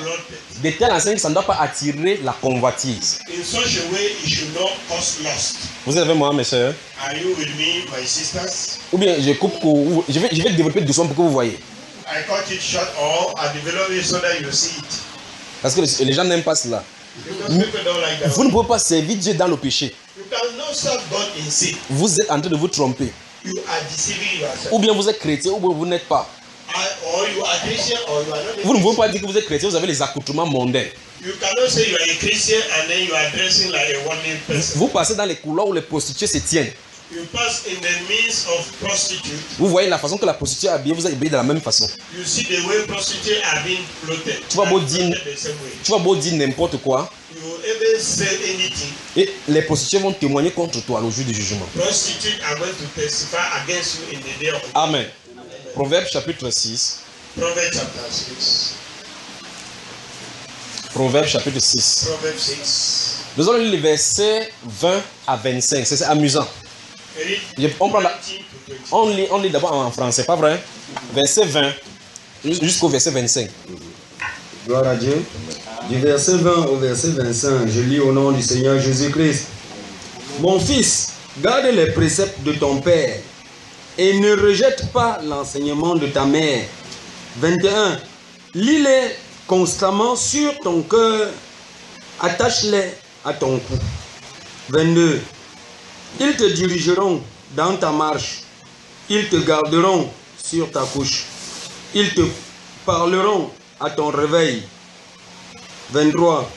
De telle enseigne que ça ne doit pas attirer la convoitise. In such a way, it should not cause lust. Vous êtes avec moi, mes soeurs? Are you with me, my sisters? Ou bien je coupe, je vais développer doucement pour que vous voyez. I cut it short or I develop it so that you see it. Parce que les gens n'aiment pas cela. Because people don't like that. Vous ne pouvez pas servir Dieu dans le péché. You cannot serve God in sin. Vous êtes en train de vous tromper. You are deceiving yourself. Ou bien vous êtes chrétien, ou bien vous n'êtes pas. Or you are Christian or you are not a Vous ne pouvez Christian. pas dire que vous êtes chrétien, vous avez les accoutrements mondains. You cannot say you are a Christian and then you are dressing like a worldly person. Vous passez dans les couloirs où les prostituées se tiennent. You pass in the midst of prostitutes. Vous voyez la façon que la prostituée est habillée, vous êtes habillé de la même façon. You see the way prostitutes are being clothed. Tu vas beau And dire, clothed the same way. tu vas beau dire n'importe quoi, You even say anything. et les prostituées vont témoigner contre toi au jour du jugement. Prostitutes are going to testify against you in the day of Amen. Proverbe chapitre 6. Proverbs chapter 6. Proverbe chapitre 6. Proverbs 6. Nous allons lire les versets 20 à 25. C'est amusant. Read On prend la- 19 to 20. On lit d'abord en français, pas vrai? Verset 20 jusqu'au verset 25. Gloire à Dieu. Du verset 20 au verset 25, je lis au nom du Seigneur Jésus-Christ. Mon fils, garde les préceptes de ton père et ne rejette pas l'enseignement de ta mère. 21. Lis-les constamment sur ton cœur, attache-les à ton cou. 22. Ils te dirigeront dans ta marche, ils te garderont sur ta couche, ils te parleront à ton réveil. 23.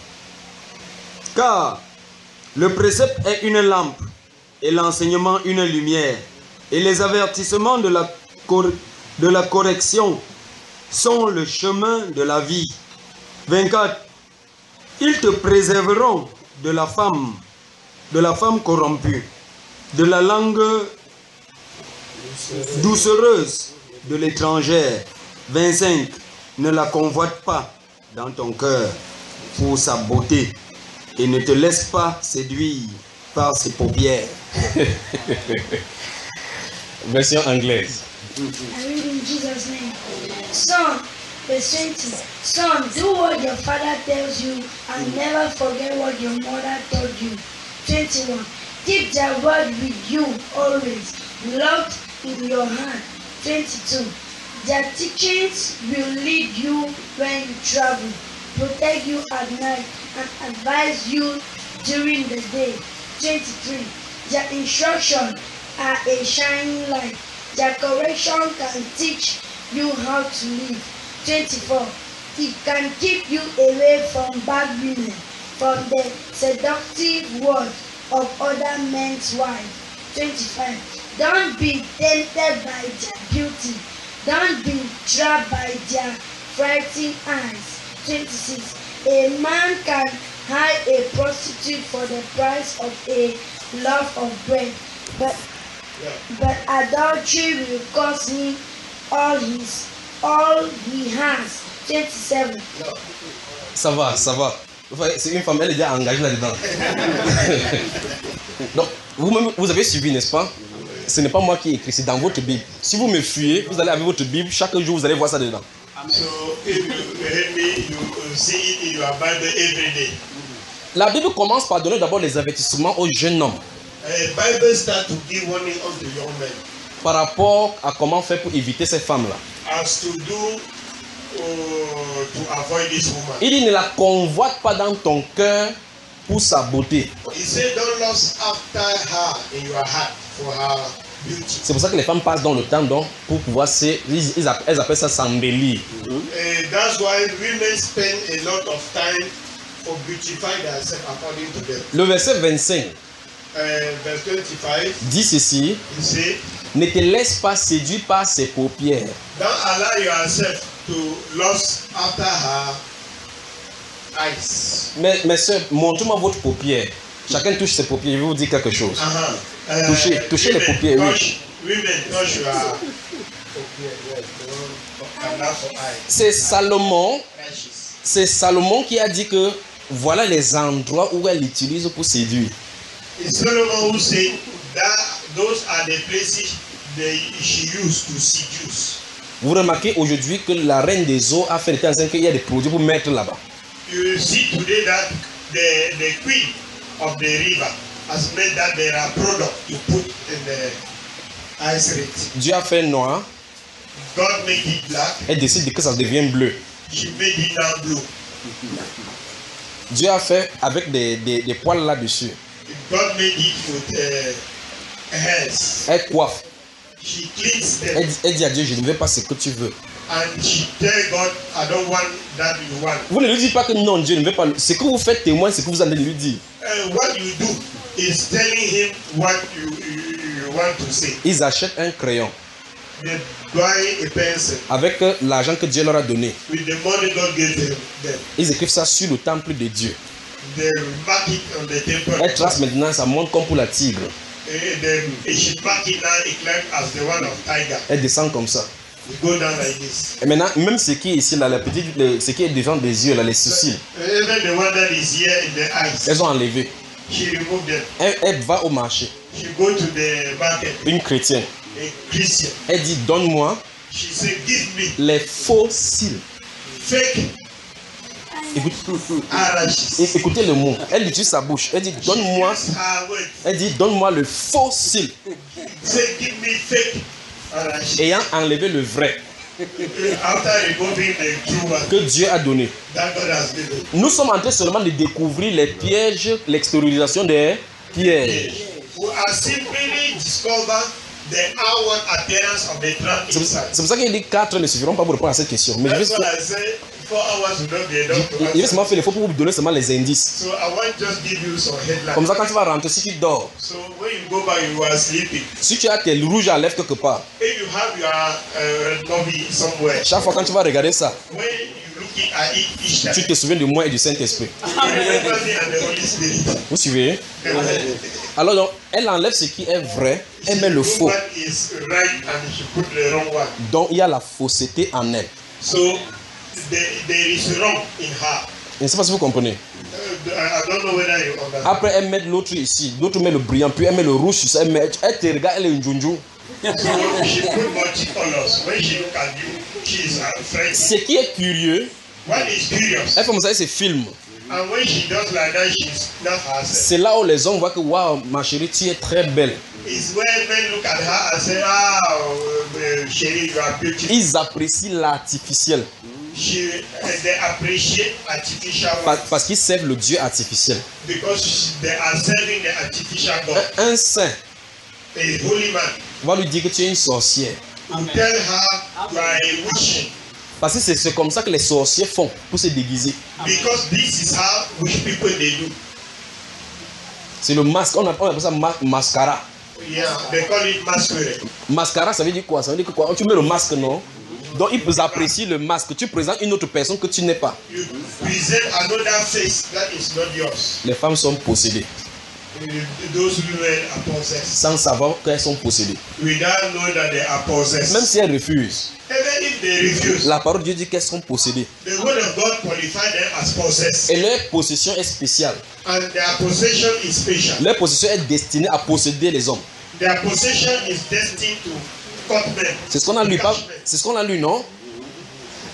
Car le précepte est une lampe et l'enseignement une lumière, et les avertissements de la correction sont le chemin de la vie. 24. Ils te préserveront de la femme corrompue, de la langue doucereuse de l'étrangère. 25. Ne la convoite pas dans ton cœur pour sa beauté et ne te laisse pas séduire par ses paupières. Version anglaise. I read in Jesus' name. Son, verse 20. Son, do what your father tells you and never forget what your mother told you. 21. Keep their word with you always, locked in your hand. 22. Their teachings will lead you when you travel, protect you at night, and advise you during the day. 23. Their instructions are a shining light. Their correction can teach you how to live. 24. It can keep you away from bad women, from the seductive words of other men's wives. 25. Don't be tempted by their beauty. Don't be trapped by their frightening eyes. 26. A man can hire a prostitute for the price of a loaf of bread, but adultery will cost him all he has. 27. Ça va, ça va. C'est une femme, elle est déjà engagée là-dedans. Donc, vous-même, vous avez suivi, n'est-ce pas? Ce n'est pas moi qui ai écrit, c'est dans votre Bible. Si vous me fuyez, vous allez avec votre Bible, chaque jour, vous allez voir ça dedans. So if you hear me, you see it in your Bible every day. La Bible commence par donner d'abord les avertissements aux jeunes hommes Bible start to give warning unto young men par rapport à comment faire pour éviter ces femmes-là. as to do to avoid this woman. Il dit ne la convoite pas dans ton cœur pour sa beauté. He said, don't lust after her in your heart for her beauty. C'est pour ça que les femmes passent dans le temps donc, pour pouvoir elles appellent ça s'embellir. That's why women spend a lot of time for beautifying themselves according to them. Le verset 25 Verse 25, dit ceci: he said, ne te laisse pas séduire par ses paupières. don't allow yourself to lust after her eyes. Mes soeurs, montrez-moi votre paupière. Chacun touche ses paupières. Je vais vous dire quelque chose. Touchez les paupières, oui. Women touch your paupières, yes, the one and that's for eyes. C'est Salomon qui a dit que voilà les endroits où elle utilise pour séduire. It's Solomon who said that those are the places she used to seduce. Vous remarquez aujourd'hui que la reine des eaux a fait le temps qu'il y a des produits pour mettre là-bas. You see today that the queen of the river has made that there are products to put in the ice rate. Dieu a fait noir, God made it black. elle décide que ça devient bleu. She made it now blue. Dieu a fait avec des poils là-dessus. God made it with hairs. Elle coiffe. She cleans them. Elle dit à Dieu, je ne veux pas ce que tu veux. And she tell God, I don't want that you want. Vous ne lui dites pas que non, Dieu ne veut pas. Ce que vous faites témoin, c'est ce que vous allez lui dire. What you do is telling him what you want to say. Ils achètent un crayon They buy a pencil avec l'argent que Dieu leur a donné. with the money God gave them. Ils écrivent ça sur le temple de Dieu. They mark it on the temple. Elle trace maintenant, ça monte comme pour la tigre. And she mark it now, it climb as the one of tiger. Elle descend comme ça. You go down like this. Et maintenant, même ce qui est ici, là, ce qui est devant des yeux, là, les sourcils, Even the one that is here in the eyes, elles ont enlevé. she removed them. Elle va au marché, She go to the market, une chrétienne. a Christian. Elle dit, donne-moi She said, give me les faux cils. fake Écoute, eyelashes. écoutez le mot. Elle utilise sa bouche. Elle dit, donne-moi. She used her words. Elle dit, donne-moi le faux cil. Say, give me fake eyelashes. Ayant enlevé le vrai After removing the true one que Dieu a donné. that God has given. Nous sommes en train seulement de découvrir les pièges, l'extériorisation des pièges. We are simply discover the outward appearance of the trap inside. C'est pour ça qu'il dit 4 heures ne suffiront pas pour répondre à cette question. Mais That's what I say. 4 hours will not be enough to il va answer. seulement faire l'effort pour vous donner seulement les indices. So I want just give you some headlines. Comme ça, quand tu vas rentrer, si tu dors, So when you go back, you are sleeping. si tu as tes rouges à lèvres quelque part, If you have your red coffee somewhere, chaque fois quand tu vas regarder ça, when you looking at it each time, tu te souviens de moi et du Saint-Esprit. you remember me and the Holy Spirit. Vous suivez? Alors, donc, elle enlève ce qui est vrai, elle met le faux. One is right and she put the wrong one. Donc, il y a la fausseté en elle. So there is wrong in her. Je ne sais pas si vous comprenez. I don't know whether you understand. Après, elle met l'autre ici, l'autre met le brillant, puis elle met le rouge sur ça. Elle te regarde, elle est une junju. So she put multicolors. When she look at you, she is afraid. Ce qui est curieux, What is curious? elle fait comme ça, elle se filme. And when she does like that, she's not herself. C'est là où les hommes voient que, waouh, ma chérie, tu es très belle. It's when men look at her and say, ah, Sherry, you are beautiful. Ils apprécient l'artificiel They appreciate artificial one parce qu'ils servent le Dieu artificiel. because they are serving the artificial God. Un saint A holy man va lui dire que tu es une sorcière. will tell her you are a witch Parce que c'est comme ça que les sorciers font pour se déguiser. because this is how witch people they do. C'est le masque, on appelle ça mascara. Yeah, they call it masquerade. Mascara, ça veut dire quoi? Ça veut dire que quoi? Tu mets le masque, non? Donc ils apprécient le masque. Tu présentes une autre personne que tu n'es pas. You present another face that is not yours. Les femmes sont possédées Those women are possessed sans savoir qu'elles sont possédées. without knowing that they are possessed. Même si elles refusent, Even if they refuse, la parole de Dieu dit qu'elles sont possédées. the word of God qualifies them as possessed, Et leur possession est spéciale. and their possession is special. Leur possession est destinée à posséder les hommes. Their possession is destined to cut men. C'est ce qu'on a lu, pas? C'est ce qu'on a lu, non?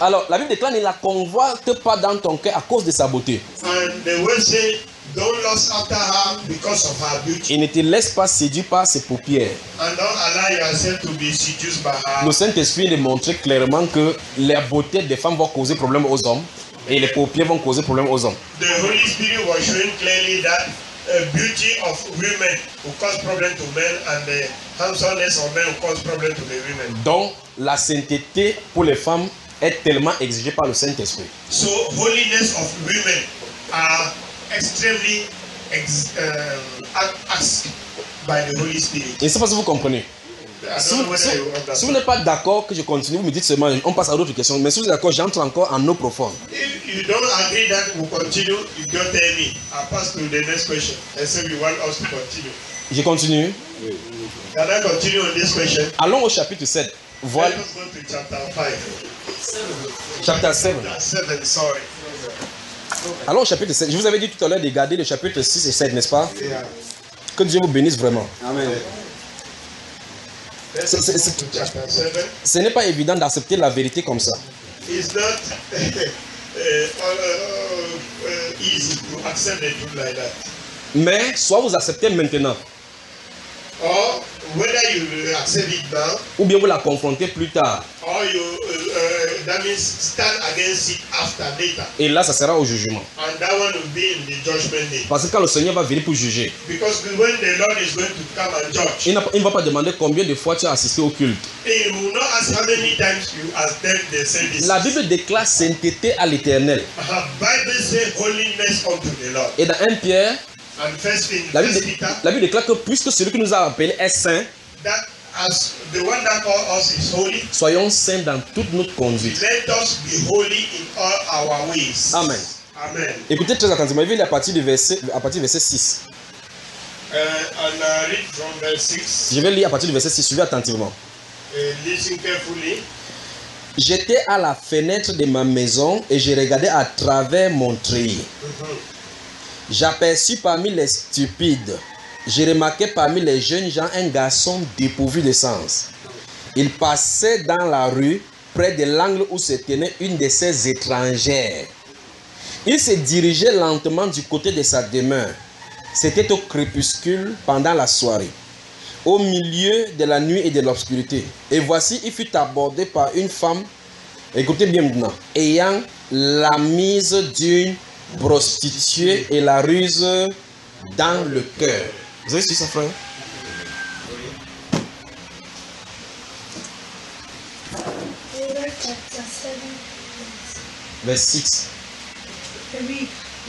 Alors, la Bible déclare, ne la convoite pas dans ton cœur à cause de sa beauté. And the word say, don't lust after her because of her beauty, Et ne te laisse pas séduire par ses paupières. and don't allow yourself to be seduced by her. Le Saint-Esprit a montré clairement que la beauté des femmes va causer problème aux hommes et les paupières vont causer problème aux hommes. The Holy Spirit was showing clearly that beauty of women will cause problem to men, and the handsomeness of men will cause problem to the women. Donc, la sainteté pour les femmes est tellement exigée par le Saint-Esprit. So holiness of women are extremely asked by the Holy Spirit. Je ne sais pas si vous comprenez. I Si don't vous, know whether you understand. si vous n'êtes pas d'accord que je continue, vous me dites seulement, on passe à d'autres questions. Mais si vous êtes d'accord, j'entre encore en eau profonde. If you don't agree that we continue, you don't tell me. I'll pass to the next question and say we want us to continue. Je continue. Can I continue on this question? Allons au chapitre 7. Voilà. Let us go to chapter 5. Chapitre 7. 7, sorry. Allons au chapitre 7. Je vous avais dit tout à l'heure de garder les chapitres 6 et 7, n'est-ce pas? Yeah. Que Dieu vous bénisse vraiment. Amen. Let us go to chapter 7. Ce n'est pas évident d'accepter la vérité comme ça. It's not easy to accept the truth like that. Mais soit vous acceptez maintenant, Or whether you accept it now, ou bien vous la confrontez plus tard. or you that means stand against it after later. Et là, ça sera au jugement. And that one will be in the judgment day. Parce que quand le Seigneur va venir pour juger, Because when the Lord is going to come and judge, il ne va pas demander combien de fois tu as assisté au culte. He will not ask how many times you attend the service. La Bible déclare sainteté à l'Éternel. Bible says holiness unto the Lord. Et dans 1 Pierre, And first in la First Bible, Peter, la Bible déclare que puisque celui qui nous a appelés est saint, that as the one that called us is holy, soyons saints dans toute notre conduite. let us be holy in all our ways. Amen. Amen. Écoutez très attentivement, je vais lire à partir du verset 6. And I read from verse 6. Je vais lire à partir du verset 6, suivez attentivement. Listen carefully. J'étais à la fenêtre de ma maison et je regardais à travers mon treillis. J'aperçus parmi les stupides, j'ai remarqué parmi les jeunes gens un garçon dépourvu de sens. Il passait dans la rue près de l'angle où se tenait une de ces étrangères. Il se dirigeait lentement du côté de sa demeure. C'était au crépuscule pendant la soirée, au milieu de la nuit et de l'obscurité. Et voici, il fut abordé par une femme, écoutez bien maintenant, ayant la mise d'une prostituée et la ruse dans le cœur. Vous avez su ça, frère? Verse 6.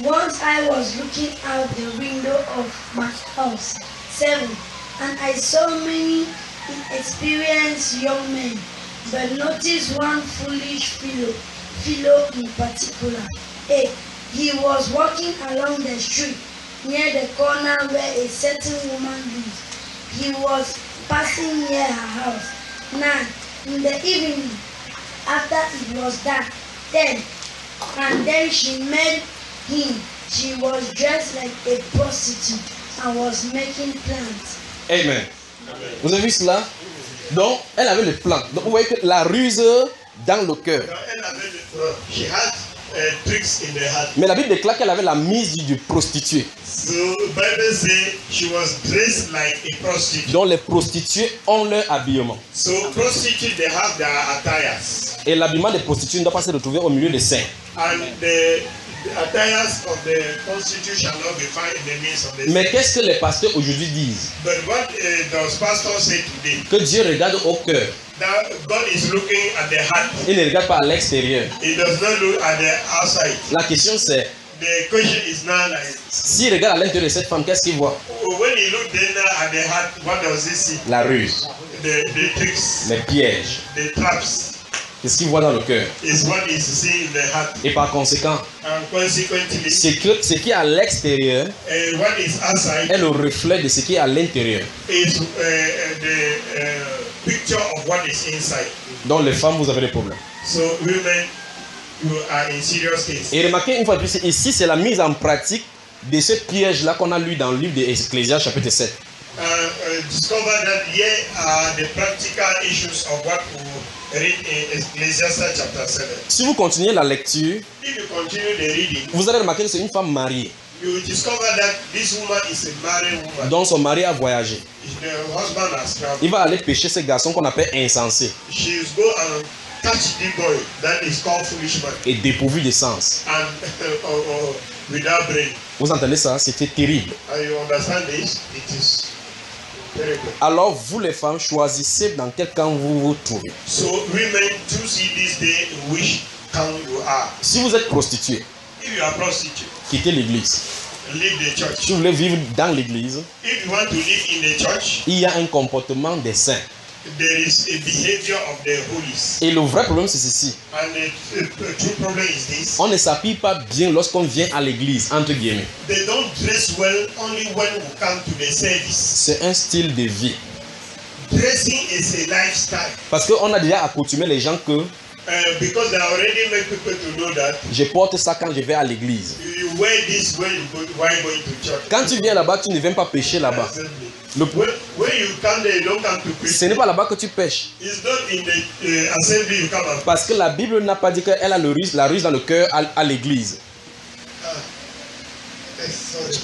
Once I was looking out the window of my house, 7, and I saw many inexperienced young men, but notice one foolish fellow in particular. 8. He was walking along the street near the corner where a certain woman lived. He was passing near her house. 9. In the evening, after it was dark, 10. And then she met him. She was dressed like a prostitute and was making plans. Amen. Vous avez vu cela? Donc, elle avait le plan. Donc, vous voyez que la ruse dans le cœur. She had tricks in the heart. Mais la Bible déclare qu'elle avait la mise du prostitué. So Bible says she was dressed like a prostitute. Donc, les prostituées ont leur habillement. So prostitutes they have their attires. Et l'habillement des prostituées ne doit pas se retrouver au milieu des saints. And the attires of the prostitute shall not be found in the midst of the Mais qu'est-ce que les pasteurs aujourd'hui disent? But what does pastor say today? Que Dieu regarde au cœur. That God is looking at the heart. Il ne regarde pas à l'extérieur. He does not look at the outside. La question c'est, The question is now like, s'il regarde à l'intérieur de cette femme, qu'est-ce qu'il voit? when he look then at the heart, what does he see? La ruse, The tricks, les pièges. the traps Qu'est-ce qu'il voit dans le cœur? is what is seen in the heart. Et par conséquent, And consequently, ce qui est à l'extérieur what is outside est le reflet de ce qui est à l'intérieur. is the picture of what is inside. Donc les femmes, vous avez des problèmes. So women, you are in serious case. Et remarquez une fois de plus, ici c'est la mise en pratique de ce piège-là qu'on a lu dans le livre d'Ecclésias chapitre 7. Discover that here are the practical issues of what we read in Ecclesiastes chapter 7. Si vous continuez la lecture, If you continue the reading, vous allez remarquer que c'est une femme mariée you will discover that this woman is a married woman. dont son mari a voyagé. The husband has traveled. Il va aller pêcher ce garçon qu'on appelle insensé She is go and catch the boy that is called foolish man et dépourvu de sens. and without brain. Vous entendez ça? C'était terrible. And you understand this? It is terrible. Alors vous les femmes, choisissez dans quel camp vous vous trouvez. So women to see this day in which town you are. Si vous êtes prostituée, If you are prostitute, quittez l'église. leave the church. Si vous voulez vivre dans l'église, If you want to live in the church, il y a un comportement des saints. there is a behavior of the holies. Et le vrai problème c'est ceci. And the true problem is this. On ne s'habille pas bien lorsqu'on vient à l'église, entre guillemets. They don't dress well only when we come to the service. C'est un style de vie. Dressing is a lifestyle. Parce qu'on a déjà accoutumé les gens que Because they already make people to know that je porte ça quand je vais à l'église. you wear this when you go while going to church. Quand tu viens là-bas, tu ne viens pas pêcher là-bas. Le- When you come there, you don't come to preach. Ce n'est pas là-bas que tu pêches. It's not in the assembly you come and Parce que la Bible n'a pas dit qu'elle a la ruse dans le cœur à l'église.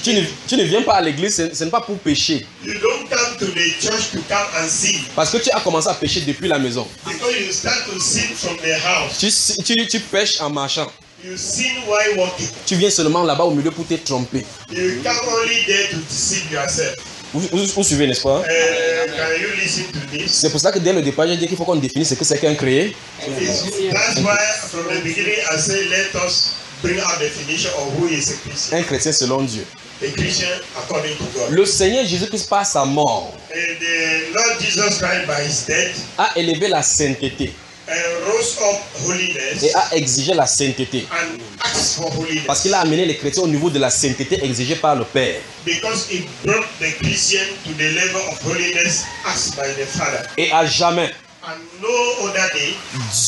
Tu ne viens pas à l'église, ce n'est pas pour pécher. You don't come to the church to come and sin. Parce que tu as commencé à pécher depuis la maison. Because you start to sin from the house. Tu pêches en marchant. You sin while walking. Tu viens seulement là-bas au milieu pour te tromper. You come only there to deceive yourself. Vous suivez, n'est-ce pas? Can you listen to this? C'est pour ça que dès le départ, j'ai dit qu'il faut qu'on définisse ce que c'est qu'un créé. That's why from the beginning I say let us bring out definition of who is a Christian. Un chrétien selon Dieu. A Christian according to God. Le Seigneur Jésus-Christ, par sa mort, And the Lord Jesus Christ by his death a élevé la sainteté rose up holiness et a exigé la sainteté. and asked for holiness. Parce qu'il a amené les chrétiens au niveau de la sainteté exigée par le Père. Because it brought the Christian to the level of holiness asked by the Father. Et à jamais, And no other day,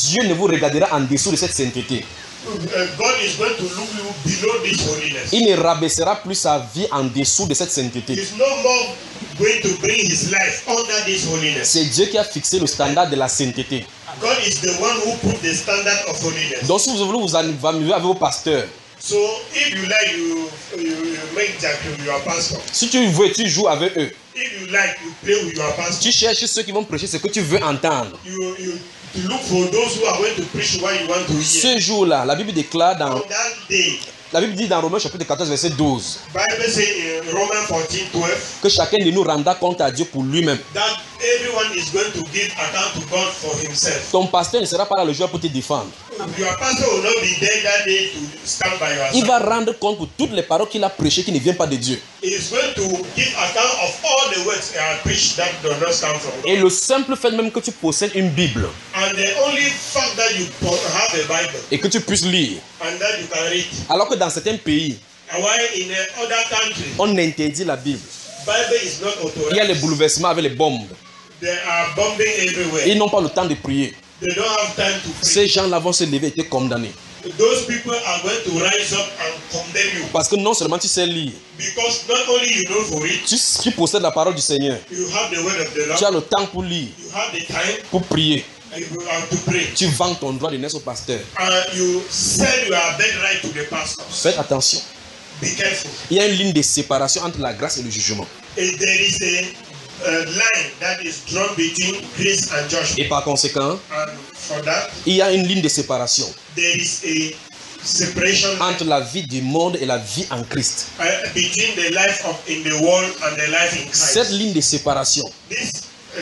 Dieu ne vous regardera en dessous de cette sainteté. God is going to look you below this holiness. Il ne rabaissera plus sa vie en dessous de cette sainteté. He's no more going to bring his life under this holiness. C'est Dieu qui a fixé le standard de la sainteté. God is the one who put the standard of holiness. Donc si vous voulez vous amuser avec vos pasteurs, So if you like, you make Jacques your pastor. si tu veux, tu joues avec eux. If you like, you play with your pastor. Tu cherches ceux qui vont prêcher ce que tu veux entendre. You look for those who are going to preach what you want to hear. Ce jour-là, la Bible déclare On that day, la Bible dit dans Romains chapitre 14 verset 12 Bible says in Romans 14:12 que chacun de nous rendra compte à Dieu pour lui-même. that everyone is going to give account to God for himself. Ton pasteur ne sera pas là le jour pour te défendre. Your pastor will not be there that day to stand by your Il side. va rendre compte pour toutes les paroles qu'il a prêchées qui ne viennent pas de Dieu. He is going to give account of all the words that are preached that do not come from God. Et le simple fait même que tu possèdes une Bible And the only fact that you have a Bible et que tu puisses lire, and that you can read. alors que dans certains pays, And while in other countries, on interdit la Bible. Bible is not Il y a les authorized. bouleversements avec les bombes. There are bombing everywhere. Ils n'ont pas le temps de prier. They don't have time to pray. Ces gens-là vont se lever et te condamner. Those people are going to rise up and condemn you. Parce que non seulement tu sais lire, Because not only you know for it, tu possèdes la parole du Seigneur. you have the word of the Lord, Tu as le temps pour lire, you have the time, pour prier. and you have to pray. Tu vends ton droit de naissance au pasteur. And you sell your birthright to the pastors. Faites attention. Be careful. Il y a une ligne de séparation entre la grâce et le jugement. If there is a line that is drawn between grace and judgment. Et par conséquent, And for that, il y a une ligne de séparation there is a separation entre la vie du monde et la vie en Christ. between the life of in the world and the life in Christ. Cette ligne de séparation, This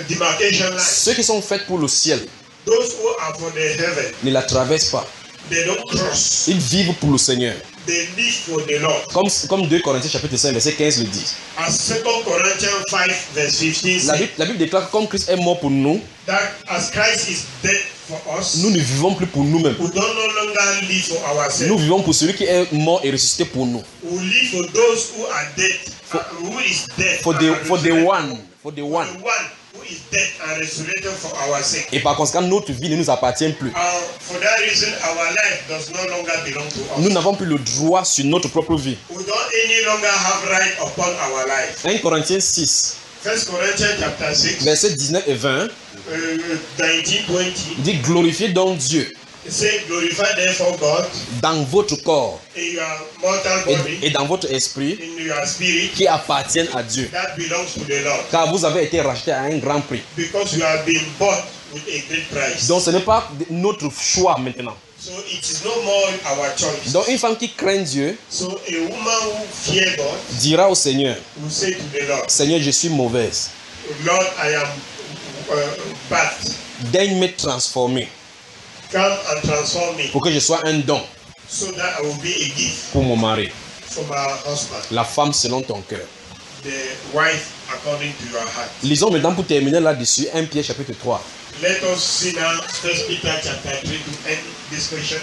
demarcation line, ceux qui sont faits pour le ciel those who are for the heaven, ne la traversent pas. they don't cross. Ils vivent pour le Seigneur. They live for the Lord. Comme 2 Corinthiens chapitre 5 verset 15 le dit. As 2 Corinthians 5 verse 15 La says, Bible déclare que comme Christ est mort pour nous, that as Christ is dead for us, nous ne vivons plus pour nous-mêmes. we don't no longer live for Nous ourselves. vivons pour celui qui est mort et ressuscité pour nous. We live for those who are dead, who is dead, For the and one. For the the one. one who is dead and resurrected for our sake. Et par conséquent, notre vie ne nous appartient plus. For that reason, our life does no longer belong to us. Nous n'avons plus le droit sur notre propre vie. We don't any longer have right upon our life. 1 Corinthiens 6, 1 Corinthians chapter 6, versets 19 et 20, 19, 20. dit glorifiez donc Dieu It says, glorify therefore God dans votre corps in your mortal body, et dans votre esprit in your spirit, qui appartiennent à Dieu. that belongs to the Lord. Car vous avez été rachetés à un grand prix. Because you have been bought with a great price. Donc ce n'est pas notre choix maintenant. So it is no more our choice. Donc une femme qui craint Dieu So a woman who fears God dira au Seigneur, will say to the Lord, Seigneur, je suis mauvaise. Lord, I am bad. Daigne me transformer Come and transform me pour que je sois un don so that I will be a gift pour mon mari. for my husband, La femme selon ton cœur. the wife according to your heart. Lisons maintenant pour terminer là-dessus 1 Pierre chapitre 3. Let us see now 1 Peter chapter 3 to end this question.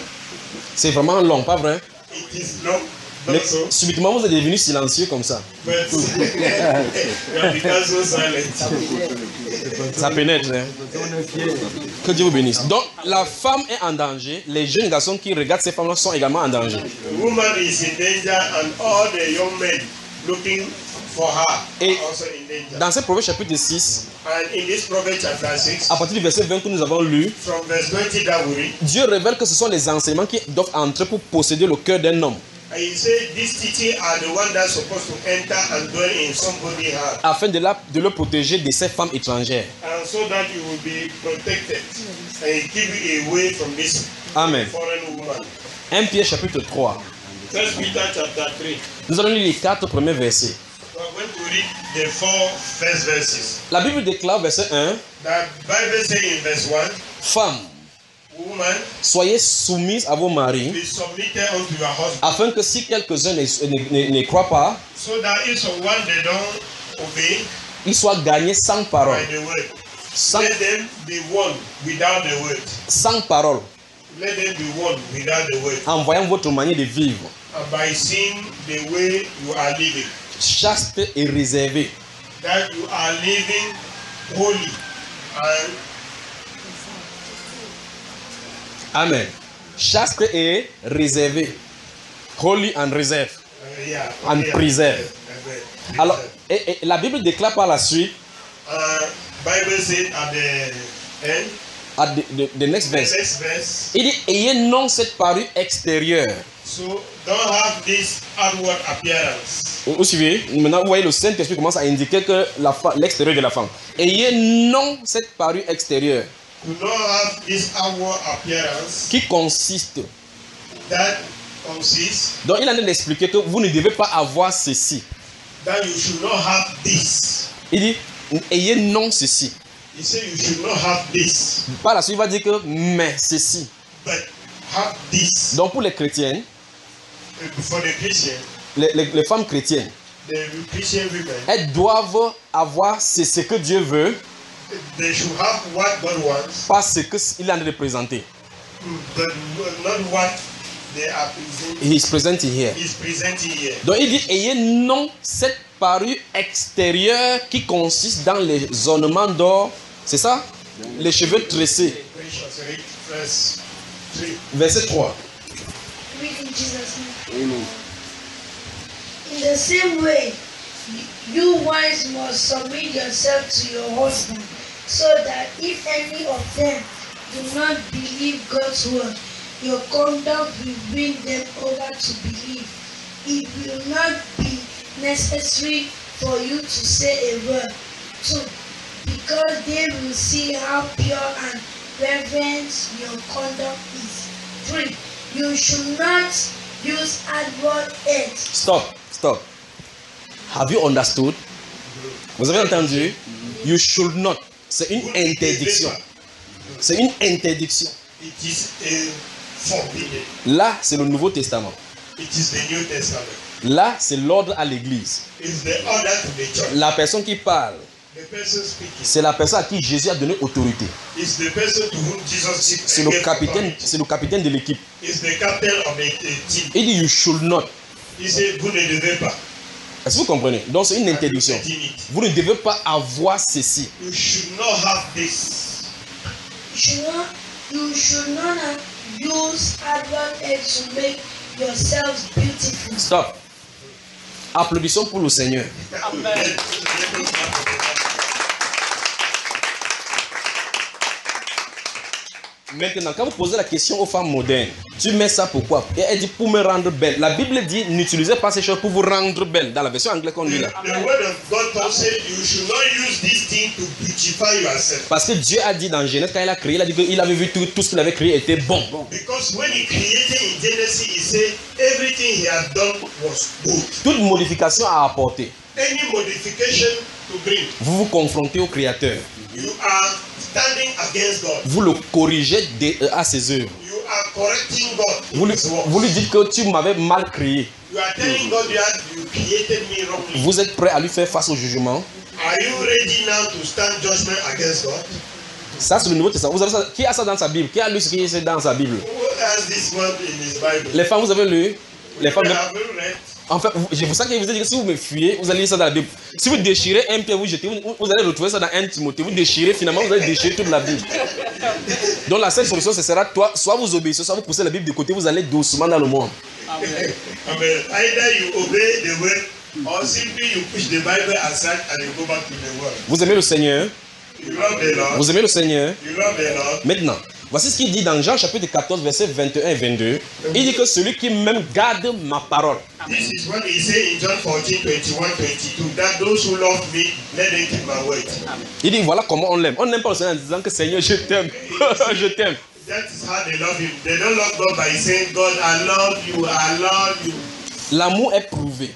C'est vraiment long, pas vrai? It is long, Mais not so, subitement vous êtes devenu silencieux comme ça. but you have become so silent. Ça pénètre. Hein? Que Dieu vous bénisse. Donc la femme est en danger. Les jeunes garçons qui regardent ces femmes-là sont également en danger. The woman is in danger and all the young men looking for her Et are also in danger. dans ce proverbe chapitre 6, And in this Proverbs chapter 6, à partir du verset 20 que nous avons lu, from verse 20 that we read, Dieu révèle que ce sont les enseignements qui doivent entrer pour posséder le cœur d'un homme. And he said these teachings are the ones that's supposed to enter and dwell in somebody's heart. afin de le protéger de ces femmes étrangères. And so that you will be protected and keep you away from this Amen. foreign woman. 1 Pierre chapitre 3. 1 Peter chapter 3. Nous allons lire les 4 premiers versets. We are going to read the 4 first verses. La Bible déclare, verset 1, The Bible says in verse 1, Femmes, woman, soyez soumises à vos maris, be submitted unto your husband. afin que si quelques-uns ne croient pas, So that if someone they don't obey ils soient gagnés sans parole. by the word, Sans, let them be won without the word. sans parole. Let them be won without the word. En voyant votre manière de vivre, And by seeing the way you are living, chaste et réservée, that you are living holy and Amen. Chaste et réservée. Holy and reserve. yeah, And yeah, preserve. preserve. Alors, et la Bible déclare par la suite, Bible said at the end, à the next the verse, next verse, il dit, ayez non cette parure extérieure. so don't have this outward appearance. Vous suivez? Maintenant, vous voyez, le Saint-Esprit commence à indiquer que l'extérieur de la femme. Ayez non cette parure extérieure Do not have this outward appearance qui consiste. that consists Donc, il est en train d'expliquer que vous ne devez pas avoir ceci. that you should not have this. Il dit, ayez non ceci. He said you should not have this, Par la suite, il va dire que, mais ceci. but have this. Donc, pour les chrétiennes, For the Christian, les femmes chrétiennes, the Christian women, elles doivent avoir ce que Dieu veut, they should have what God wants, pas ce qu'il est en train de présenter. but not what they are presenting. He is presenting here. Is presenting here. Donc il dit, ayez non cette parure extérieure qui consiste dans les ornements d'or. C'est ça? Les cheveux tressés. Verse 3. Verset 3. Read in Jesus' name. In the same way, you wives must submit yourself to your husband, so that if any of them do not believe God's word, your conduct will bring them over to believe. It will not be necessary for you to say a word, too, because they will see how pure and reverent your conduct is. 3. You should not use outward aids. Stop. Have you understood? Vous avez entendu? You should not. C'est une interdiction. C'est une interdiction. It is a forbidden. Là, c'est le Nouveau Testament. It is the New Testament. Là, c'est l'ordre à l'église. It's the order to the church. La personne qui parle, The person speaking c'est la personne à qui Jésus a donné autorité. is the person to whom Jesus C'est le gave capitaine, authority. c'est le capitaine de l'équipe. Is the captain of the team. Il dit you should not. Il dit vous ne devez pas. Est-ce que vous comprenez? Donc c'est une interdiction. Vous ne devez pas avoir ceci. You should not have this. You should not use outward aids to make yourselves beautiful. Stop. Applaudissons pour le Seigneur. Amen. Maintenant, quand vous posez la question aux femmes modernes, tu mets ça pourquoi? Et elle dit pour me rendre belle. La Bible dit n'utilisez pas ces choses pour vous rendre belle. Dans la version anglaise qu'on lit là. The word of God said you should not use this thing to beautify yourself. Parce que Dieu a dit dans Genèse, quand il a créé, il a dit qu'il avait vu tout ce qu'il avait créé était bon. Because when he created in Genesis, he said everything he had done was good. Toute modification à apporter. Any modification to bring, Vous vous confrontez au Créateur. you are standing against God. Vous le corrigez à ses œuvres. You are correcting God Vous in lui, his work. vous lui dites que tu m'avais mal créé. You are telling God that you created me wrongly. Vous êtes prêt à lui faire face au jugement? Are you ready now to stand judgment against God? Ça, c'est le Nouveau Testament. Vous avez ça, qui a ça dans sa Bible? Qui a lu ce qui est dans sa Bible? Who has this word in his Bible? Les femmes, vous avez lu? Les femmes, Have you read? en fait, c'est pour ça que je vous ai dit que si vous me fuyez, vous allez lire ça dans la Bible. Si vous déchirez un Pierre, vous jetez, vous allez retrouver ça dans 1 Timothée. Vous déchirez, finalement, vous allez déchirer toute la Bible. Donc la seule solution, ce sera soit vous obéissez, soit vous poussez la Bible de côté, vous allez doucement dans le monde. Amen. Either you obey the word or simply you push the Bible aside and you go back to the word. Vous aimez le Seigneur? You love the Lord. Vous aimez le Seigneur? You love the Lord. Maintenant, Voici ce qu'il dit dans Jean chapitre 14, versets 21 et 22. Il dit que celui qui même garde ma parole. This is what he said in John 14, 21, 22. That those who love me, let them keep my word. Il dit voilà comment on l'aime. On n'aime pas le Seigneur en disant que Seigneur, je t'aime. Je t'aime. That is how they love him. They don't love God by saying, God, I love you, I love you. L'amour est prouvé.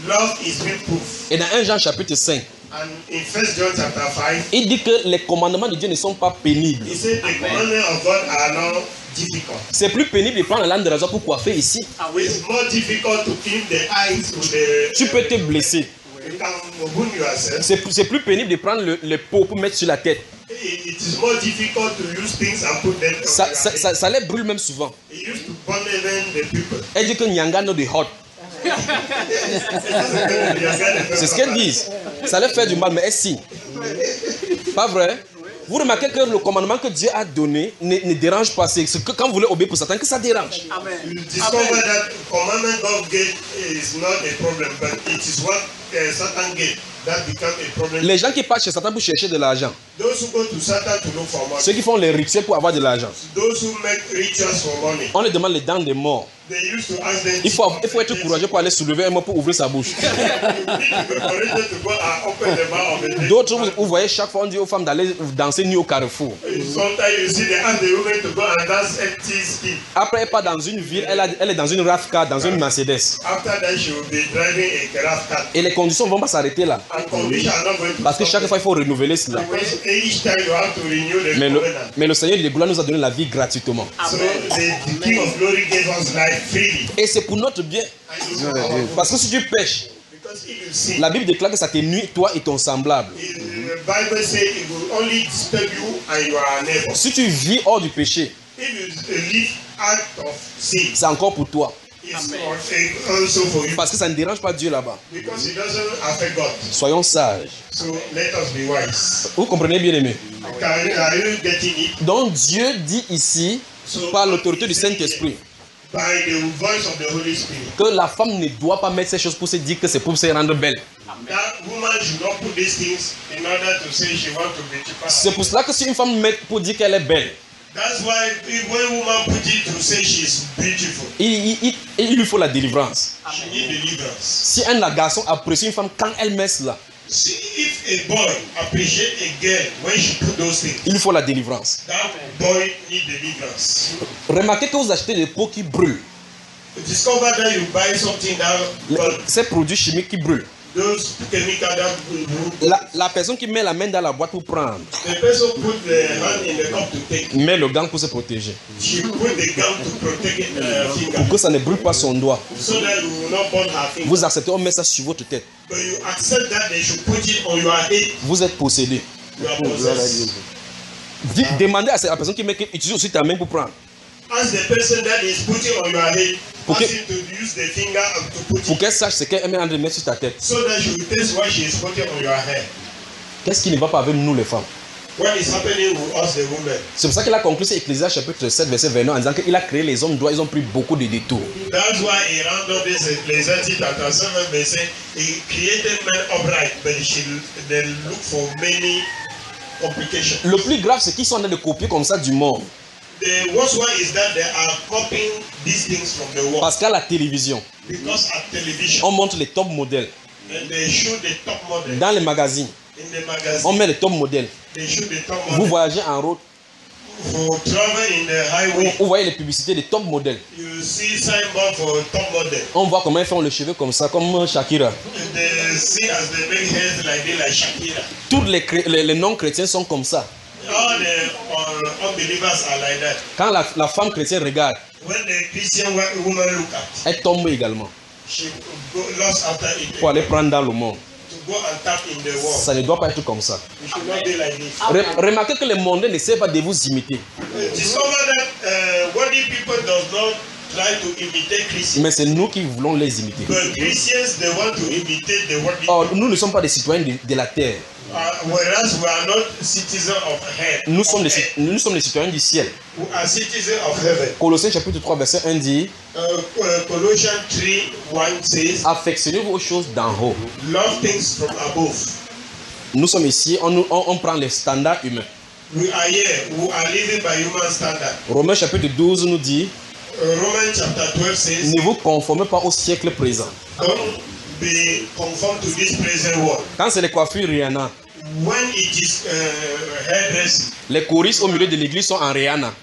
Love is being proof. Et dans 1 Jean chapitre 5, And in 1 John chapter 5, il dit que les commandements de Dieu ne sont pas pénibles. he said the commandments of God are not difficult. C'est plus pénible de prendre la lame de rasoir pour coiffer ici. It's more difficult to clean the eyes with the... Tu peux te blesser. You can wound yourself. C'est plus pénible de prendre le pot pour mettre sur la tête. It is more difficult to use things and put them on your head. Ça les brûle même souvent. It used to burn even the people. Elle dit que Nyanga no de hot. C'est ce qu'elles disent. Ça leur fait du mal, mais elles signent. Pas vrai? Vous remarquez que le commandement que Dieu a donné ne dérange pas. C'est que quand vous voulez obéir pour Satan, que ça dérange. You discover that commandment God gave is not a problem, but it is what Satan gave that becomes a problem. Les gens qui partent chez Satan pour chercher de l'argent, Those who go to Satan to look for money, ceux qui font les rituels pour avoir de l'argent, those who make rituals for money, on leur demande les dents des morts. they used to ask them. Il faut être courageux pour aller soulever un mot pour ouvrir sa bouche. You need to be courageous to go and open the mouth of the dead. D'autres, vous voyez, chaque fois on dit aux femmes d'aller danser nu au carrefour. Sometimes you see they ask the women to go and dance empty skin. Après, elle part dans une ville, elle est dans une RAV4, dans une Mercedes. After that, she will be driving a craft car. Et les conditions ne vont pas s'arrêter là. And conditions are not going to Parce que stop. chaque fois, il faut renouveler cela. Because each time you have to renew the covenant. Mais le Seigneur de gloire nous a donné la vie gratuitement. So the King of Glory gave us life freely. Et c'est pour notre bien. And it's for our good. Parce que si tu pêches, Because if you sin, la Bible déclare que ça te nuit, toi et ton semblable. the Bible says it will only disturb you and your neighbor. Si tu vis hors du péché, If you live out of sin, c'est encore pour toi. it's also for you. Parce que ça ne dérange pas Dieu là-bas. Because it doesn't affect God. Soyons sages. So let us be wise. Vous comprenez bien aimé? Are you getting it? Donc Dieu dit ici, par l'autorité du Saint-Esprit, By the voice of the Holy Spirit, que la femme ne doit pas mettre ces choses pour se dire que c'est pour se rendre belle. that woman should not put these things in order to say she wants to be cheaper. C'est pour cela que si une femme met pour dire qu'elle est belle, That's why when woman put it to say she's beautiful, il lui faut la délivrance. she needs deliverance. Si un garçon apprécie une femme quand elle met cela, See, if a boy appreciate a girl when she put those things, il lui faut la délivrance. that boy need deliverance. Remarquez que vous achetez des pots qui brûlent. Discover that you buy something that Ces produits chimiques qui brûlent. those chemicals that La personne qui met la main dans la boîte pour prendre, the person put the hand in the cup to take. met le gant pour se protéger. She put the gum to protect finger Pour que ça ne brûle pas son doigt. so that you will not burn her finger. Vous acceptez, on met ça sur votre tête. But you accept that they should put it on your head. Vous êtes possédé. You are possessed. Demandez à la personne qui met, utilise aussi ta main pour prendre. Ask the person that is putting on your head. Okay. Ask him to use the finger and to put Pour it qu'elle sache ce qu'elle met en train de mettre sur ta tête. so that you will taste what she is putting on your head. Qu'est-ce qui ne va pas avec nous les femmes? What is happening with us, the women? C'est pour ça qu'il a conclu c'est Ecclésias chapitre 7 verset 29 en disant qu'il a créé les hommes droits, ils ont pris beaucoup de détours. That's why he rounded up this Ecclesiastes chapter 7 verse. He created men upright, but they look for many complications. Le plus grave c'est qu'ils sont en train de copier comme ça du monde. The worst one is that they are copying these things from the world. Parce qu'à la télévision, Because at television, on montre les top modèles. and they show the top model Dans les magazines, in the magazine. on met les top modèles. They show the top Vous model. voyagez en route, For travel in the highway, vous voyez les publicités des top modèles. you see signboard for top model. On voit comment ils font le cheveu comme ça, comme Shakira. They see as they make hairs like they like Shakira. Tous les non-chrétiens sont comme ça. All the unbelievers are like that. Quand la femme chrétienne regarde, When the Christian woman look at, elle tombe également she lost after it pour aller prendre dans le monde. to go and tap in the world. Ça ne doit pas être comme ça. You should not be like this. Remarquez que les mondains ne savent pas de vous imiter. Discover that worldly people does not try to imitate Christians. Mais c'est nous qui voulons les imiter. But Christians, they want to imitate the worldly Or, nous ne sommes pas des citoyens de la terre. whereas we are not citizens of heaven. Nous sommes les citoyens du ciel. We are citizens of heaven. Colossiens chapitre 3 verset 1 dit: Colossians 3:1 says, affectionnez-vous aux choses d'en haut. love things from above. Nous sommes ici, on prend les standards humains. We are here, we are living by human standard. Romains chapitre 12 nous dit, Romans chapter 12 says, ne vous conformez pas au siècle présent. don't be conformed to this present world. Quand c'est les coiffures Rihanna, When it is hairdressing, les choristes au milieu de l'église sont en Rihanna.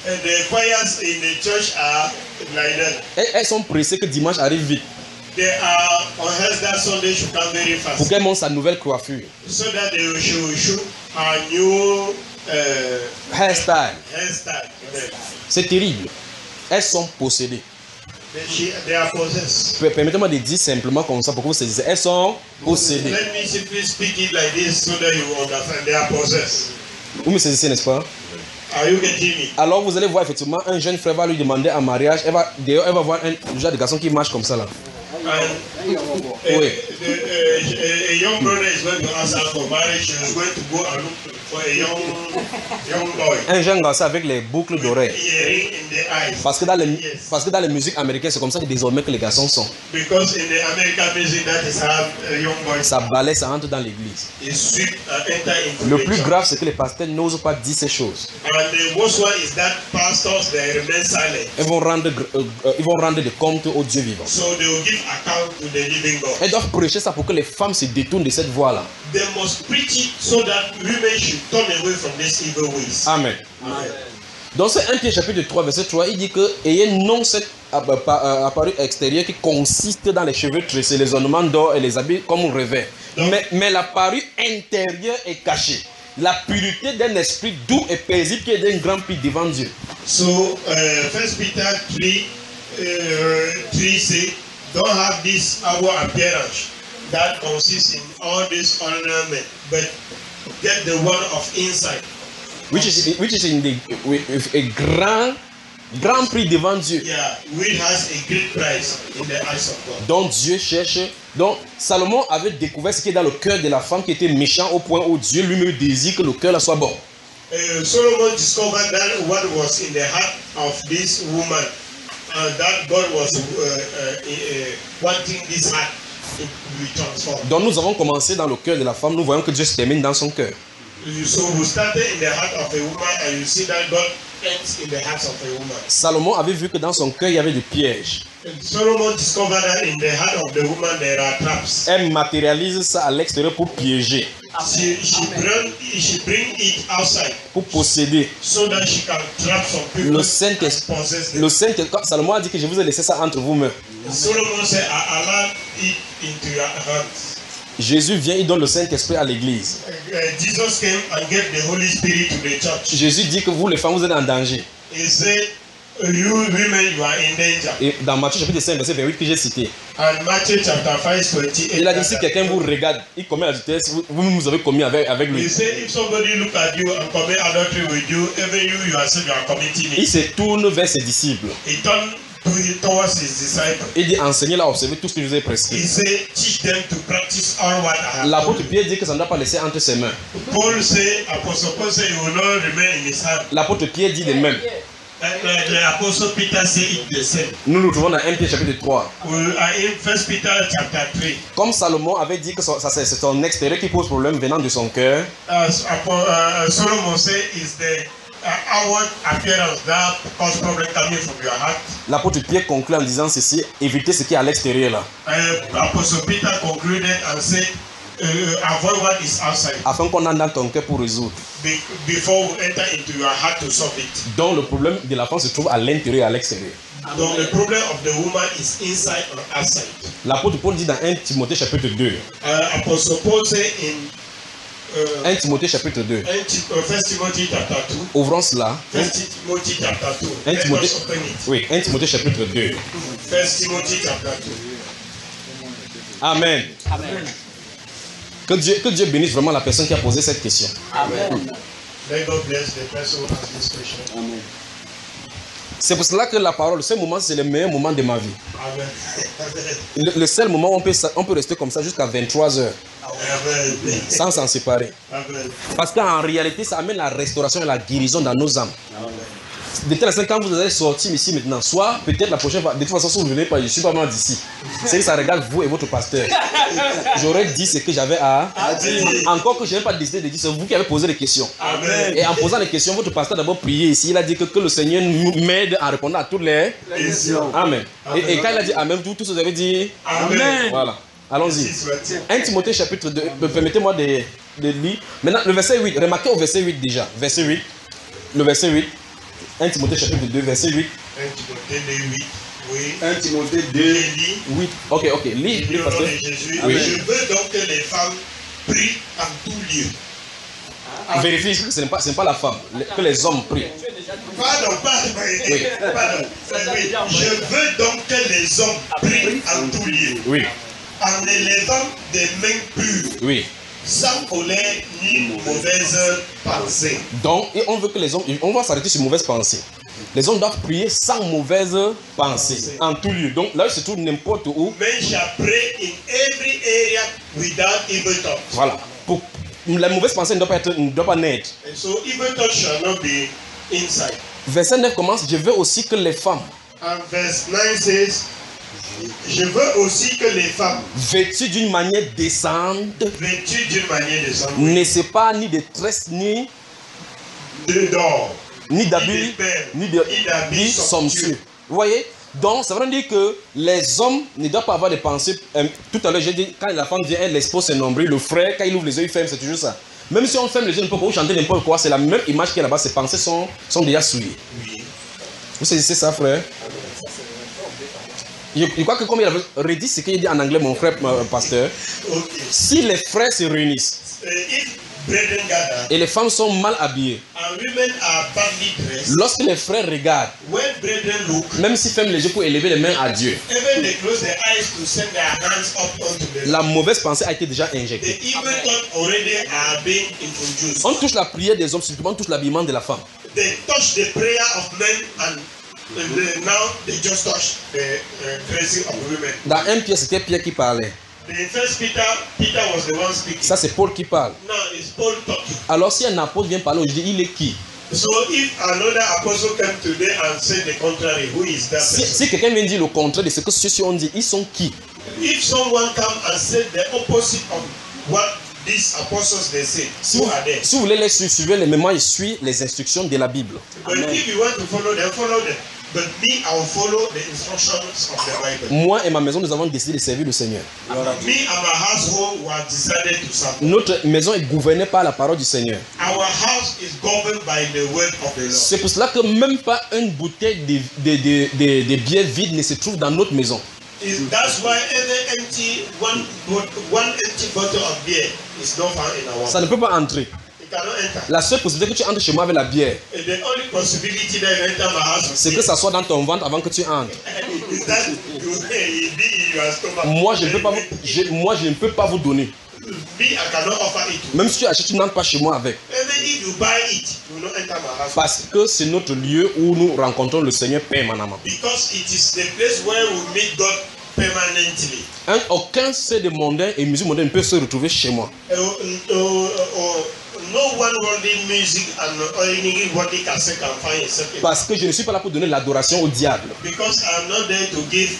the choirs in the church are like that. Elles sont pressées que dimanche arrive vite They are on that Sunday should come very pour fast, qu'elles montrent sa nouvelle coiffure. so that they should show a new Hairstyle. hairstyle. C'est terrible. Elles sont possédées. They are possessed. Permettez-moi de dire simplement comme ça pour que vous saisissiez. Elles sont possédées. Let me simply speak it like this so that you understand. They are possessed. Vous me saisissez, n'est-ce pas? Are you getting me? Alors vous allez voir effectivement un jeune frère va lui demander en mariage. D'ailleurs, elle va voir un genre de garçon qui marche comme ça là. And Oui. a young brother is going to ask her for marriage. She is going to go and look for a young boy. Un jeune garçon avec les boucles d'oreilles. Earring in the eyes. Parce que dans les musiques américaines, c'est comme ça que désormais que les garçons sont. Because in the American music, that is how a young boy Ça balaie, ça entre dans l'église. is sweep and enter into Le the plus church. grave, c'est que les pasteurs n'osent pas dire ces choses. And the worst one is that pastors they remain silent. Ils vont rendre des comptes au Dieu vivant. So they will give account to the living God. Elles doivent prêcher ça pour que les femmes se détournent de cette voie-là. They must preach it so that women should turn away from these evil ways. Amen. Amen. Dans ce 1 Pierre chapitre 3, verset 3, il dit que ayez non cette appareil extérieur qui consiste dans les cheveux tressés, les ornements d'or et les habits comme revers. Mais l'appareil intérieur est caché. La pureté d'un esprit doux et paisible qui est d'un grand prix devant Dieu. So 1 Peter 3 say, don't have this outward appearance that consists in all this ornament, but get the one of inside. Which is in the, with a grand prix devant Dieu. Yeah, which has a great price in the eyes of God. Donc Dieu cherche. Donc Salomon avait découvert ce qui est dans le cœur de la femme qui était méchant au point où Dieu lui-même désire que le cœur là soit bon. Solomon discovered that what was in the heart of this woman, and that God was wanting this heart to be transformed. Donc nous avons commencé dans le cœur de la femme, nous voyons que Dieu se termine dans son cœur. So we started in the heart of a woman, and you see that God ends in the heart of a woman. Salomon avait vu que dans son cœur il y avait des pièges. And Solomon discovered that in the heart of the woman there are traps. Elle matérialise ça à l'extérieur pour piéger, She bring it outside pour posséder. so that she can trap some people Le and Saint-Esprit, possess them. Salomon a dit que je vous ai laissé ça entre vous-mêmes. Solomon said, I allow it into your hands. Jésus vient, il donne le Saint-Esprit à l'église. Jesus came and gave the Holy Spirit to the church. Jésus dit que vous les femmes, vous êtes en danger. He said, you women, you are in danger. Et dans Matthieu chapitre 5, verset 28 que j'ai cité, And Matthew chapter 5, 28. il a dit si quelqu'un vous regarde, il commet l'adultère, vous avez commis avec He lui. said, if somebody look at you and commit adultery with you, even you yourself, you are committing Il it. se tourne vers ses disciples. He turned towards his disciples. Il dit enseignez-la à observer tout ce que je vous ai He prescrit. said, teach them to practice all what I have. L'apôtre Pierre dit que ça ne doit pas laisser entre ses mains. Paul said, Apostle Paul said, it will not remain in his hand. L'apôtre Pierre dit de même. And the Apostle Peter said it the same. Nous nous trouvons dans 1 Pierre chapitre 3. We are in 1 Peter chapter 3. Comme Salomon avait dit que c'est son extérieur qui pose problème venant de son cœur, As Solomon said, is the outward appearance that cause problem coming from your heart. l'apôtre Pierre conclut en disant ceci, évitez ce qui est à l'extérieur là, Apostle Peter concluded and said, avoid what is outside afin qu'on entre dans ton cœur pour résoudre. before we enter into your heart to solve it. Donc le problème de la femme se trouve à l'intérieur et à l'extérieur. So the problem of the woman is inside or outside. L'apôtre Paul dit dans 1 Timothée chapitre 2, Apostle Paul said in 1 Timothée chapitre 2, 1 Timothy chapter 2. ouvrons cela. 1 Timothy chapter 2. 1 Let Timothée, us open it. oui, 1 Timothée chapitre 2. 1 Timothy chapter 2. Amen. Que Dieu bénisse vraiment la personne qui a posé cette question. May God bless the person who asked this question. Amen. C'est pour cela que la parole, ce moment, c'est le meilleur moment de ma vie. Amen. Le seul moment où on peut rester comme ça jusqu'à 23 heures, Amen. sans s'en séparer. Amen. Parce qu'en réalité, ça amène la restauration et la guérison dans nos âmes. De telle façon, quand vous allez sortir ici maintenant, soit peut-être la prochaine fois, de toute façon, si vous ne venez pas, je ne suis pas mal d'ici. C'est que ça regarde vous et votre pasteur. j'aurais dit ce que j'avais à dire. Encore que je n'ai pas décidé de dire, c'est vous qui avez posé les questions. Amen. Et en posant les questions, votre pasteur a d'abord prié ici. Il a dit que le Seigneur nous m'aide à répondre à toutes les questions. Amen. Et quand il a dit Amen, tous vous avez dit Amen. Voilà. Allons-y. 1 Timothée chapitre 2, permettez-moi de lire. Maintenant, le verset 8. Remarquez au verset 8 déjà. Verset 8. Le verset 8. 1 Timothée chapitre 2, verset 8. 1 Timothée 8. Oui. 1 Timothée Je 2. lis. 8. Ok. Lis. Je lis au nom pasteur. de Jésus. Oui. Je veux donc que les femmes prient en tout lieu. Vérifie que ce n'est pas la femme, que les hommes prient. Pardon. Oui. Pardon. Oui. Je veux donc que les hommes prient en tout lieu. Oui. En élevant des mains pures, Oui. sans colère ni mauvaise pensée. Donc, et on veut que les hommes, on va s'arrêter sur mauvaise pensée. Les hommes doivent prier sans mauvaise pensée, en tout lieu. Donc là, il se trouve n'importe où. Men shall pray in every area without evil thought. Voilà. Pour, la mauvaise pensée ne doit pas naître. And so evil thought shall not be inside. Verset 9 commence, je veux aussi que les femmes, And verse 9 says, je veux aussi que les femmes, vêtues d'une manière décente, vêtues d'une manière décente, ne séparent ni de tresses, ni d'or, d'habits, ni d'habits somptueux. Vous voyez? Donc, ça veut dire que les hommes ne doivent pas avoir des pensées. Tout à l'heure, j'ai dit, quand la femme vient, elle expose ses nombrils. Le frère, quand il ouvre les yeux, il ferme, c'est toujours ça. Même si on ferme les yeux, on peut chanter n'importe quoi, c'est la même image qu'il y a là-bas. Ses pensées sont déjà souillées. Oui. Vous saisissez ça, frère? Je crois que comme il avait redit ce qu'il dit en anglais, mon frère pasteur, Okay. si les frères se réunissent If brethren gather et les femmes sont mal habillées, and women are badly dressed, lorsque les frères regardent, when brethren look, même s'ils ferment les yeux pour élever les mains à Dieu, even they close their eyes to send their hands up unto the la mauvaise pensée a été déjà the injectée. evil thought already are being introduced. On touche la prière des hommes, surtout on touche l'habillement de la femme. They touch the prayer of men and now they just touch the dressing of women. Dans 1 Pierre, c'était Pierre qui parlait. In First Peter, Peter was the one speaking. Ça, c'est Paul qui parle. Now it's Paul talking. Alors, si un apôtre vient parler aujourd'hui, il est qui? So if another apostle came today and said the contrary, who is that person? Si quelqu'un vient dire le contraire de ce que ceux-ci ont dit, ils sont qui? If someone come and said the opposite of what these apostles they say, Si who vous, are they? si vous voulez les suivre, suivez les mémoires et suivez les instructions de la Bible. But if you want to follow them, follow them. But me, I will follow the instructions of the Bible. Moi et ma maison, nous avons décidé de servir le Seigneur. Me and my household were decided to serve. Notre maison est gouvernée par la parole du Seigneur. Our house is governed by the word of the Lord. C'est pour cela que même pas une bouteille de bière vide ne se trouve dans notre maison. That's why every one empty bottle of beer is not found in our Ça ne peut pas entrer. It cannot enter. La seule possibilité que tu entres chez moi avec la bière, And the only possibility that you enter my house c'est que ça soit dans ton ventre avant que tu entres. is that you be in your stomach. Moi, je ne peux pas vous donner. Me, I cannot offer it to you. Même si tu achètes, tu n'entres pas chez moi avec. Even if you buy it, you will not enter my house. Parce que c'est notre lieu où nous rencontrons le Seigneur permanemment. Because it is the place where we meet God permanently. Aucun ser de mondain et musique mondaine ne peut se retrouver chez moi. No one worldly music and any worldly cassette can find itself in. Parce que je ne suis pas là pour donner l'adoration au diable. Because I'm not there to give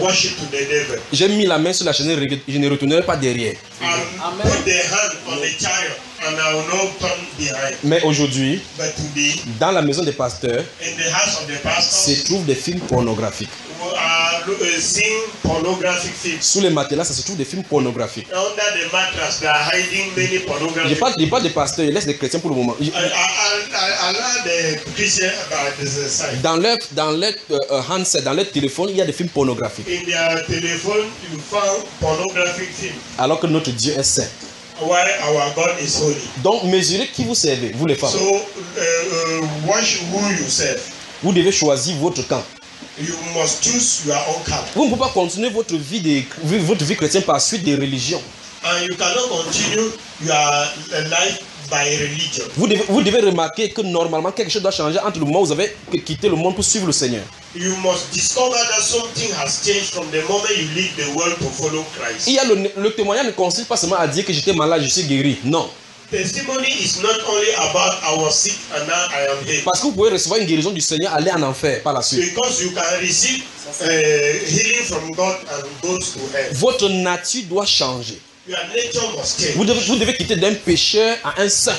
worship to the devil. J'ai mis la main sur la chaîne, je ne retournerai pas derrière. And put the hand on the child and I will not turn behind. Mais aujourd'hui, But today, dans la maison des pasteurs, in the house of the se pastors, trouvent des films pornographiques. we are seeing pornographic films. Sous les matelas, ça se trouve des films pornographiques. Under the mattress, they are hiding many Je pornographic. parle des pasteurs, je laisse les chrétiens pour le moment. I allow the Christian about this side. Dans leur handset, dans leur téléphone, il y a des films pornographiques. In their telephone, you found pornographic film. Alors que notre Dieu est saint. While our God is holy. Donc, mesurez qui vous servez, vous les femmes. So, watch who you serve. Vous devez choisir votre camp. You must choose your own camp. Vous ne pouvez pas continuer votre vie chrétienne par suite des religions. And you cannot continue your life by religion. Vous devez remarquer que normalement quelque chose doit changer entre le moment où vous avez quitté le monde pour suivre le Seigneur. You must discover that something has changed from the moment you leave the world to follow Christ. Il y a le témoignage ne consiste pas seulement à dire que j'étais malade, je suis guéri. Non. testimony is not only about I was sick and now I am here. Parce que vous pouvez recevoir une guérison du Seigneur, aller en enfer par la suite. Because you can receive healing from God and go to hell. Votre nature doit changer. Your nature must change. Vous devez quitter d'un pécheur à un saint.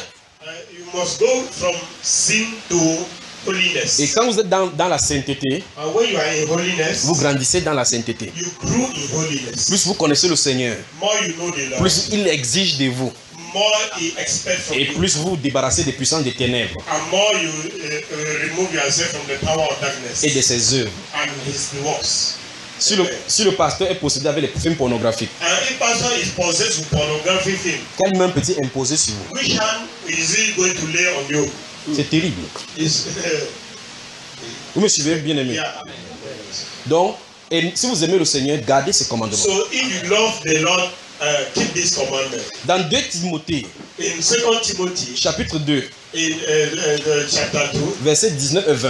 You must go from sin to holiness. Et quand vous êtes dans la sainteté, And when you are in holiness, vous grandissez dans la sainteté. you grew in holiness. Plus vous connaissez le Seigneur, More you know the Lord, plus il exige de vous. more He expects from Et you. plus vous vous débarrassez des puissances des ténèbres And more you remove yourself from the power of darkness et de ses œuvres. and His works. Si le pasteur est possédé avec les films pornographiques, And if pastor is possessed with pornography film, quelle main peut-il imposer sur vous? which hand is he going to lay on you? C'est terrible. Is Vous me suivez, bien aimé? yeah. Donc, et si vous aimez le Seigneur, gardez ses commandements. So if you love the Lord, keep this commandment. Dans 2 Timothée, In 2 Timothy, chapitre 2, in chapter 2, versets 19 et 20,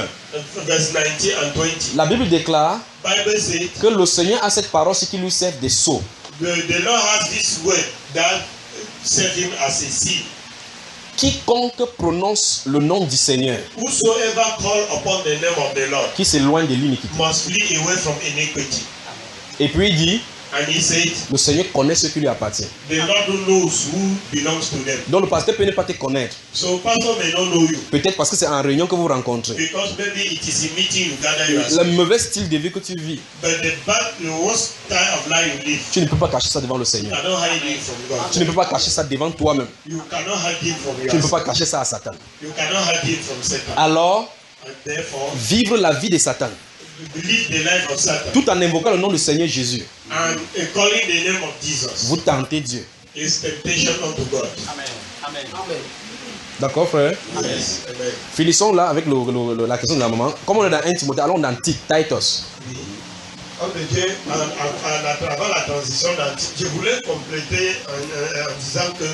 verse 19 and 20, la Bible déclare Bible says que le Seigneur a cette parole, ce qui lui sert de sceau. the Lord has this word that serve him as a seed. Quiconque prononce le nom du Seigneur, Whosoever call upon the name of the Lord qui s'éloigne de l'iniquité. must flee away from iniquity. Et puis il dit, And he said, le Seigneur connaît ce qui lui appartient. the Lord knows who belongs to them. Donc le pasteur peut ne pas te connaître. So pastor may not know you Peut-être parce que c'est en réunion que vous rencontrez. because maybe it is in meeting you gather Le yourself. mauvais style de vie que tu vis, But the worst type of life you live, tu ne peux pas cacher ça devant le you Seigneur. cannot hide it from Tu ne God. peux pas cacher ça devant toi-même. You cannot hide it from Tu ne peux yourself. pas cacher ça à Satan. You cannot hide it from Satan. Alors, And therefore, vivre la vie de Satan, believe the life of Satan tout en invoquant le nom du Seigneur Jésus, and calling the name of Jesus vous tentez Dieu. is temptation unto God. D'accord, frère? Yes. Amen. Finissons là avec la question de la maman. Comme on est dans 1 Timothée, allons dans Titus. Ok, à travers la transition, je voulais compléter en disant que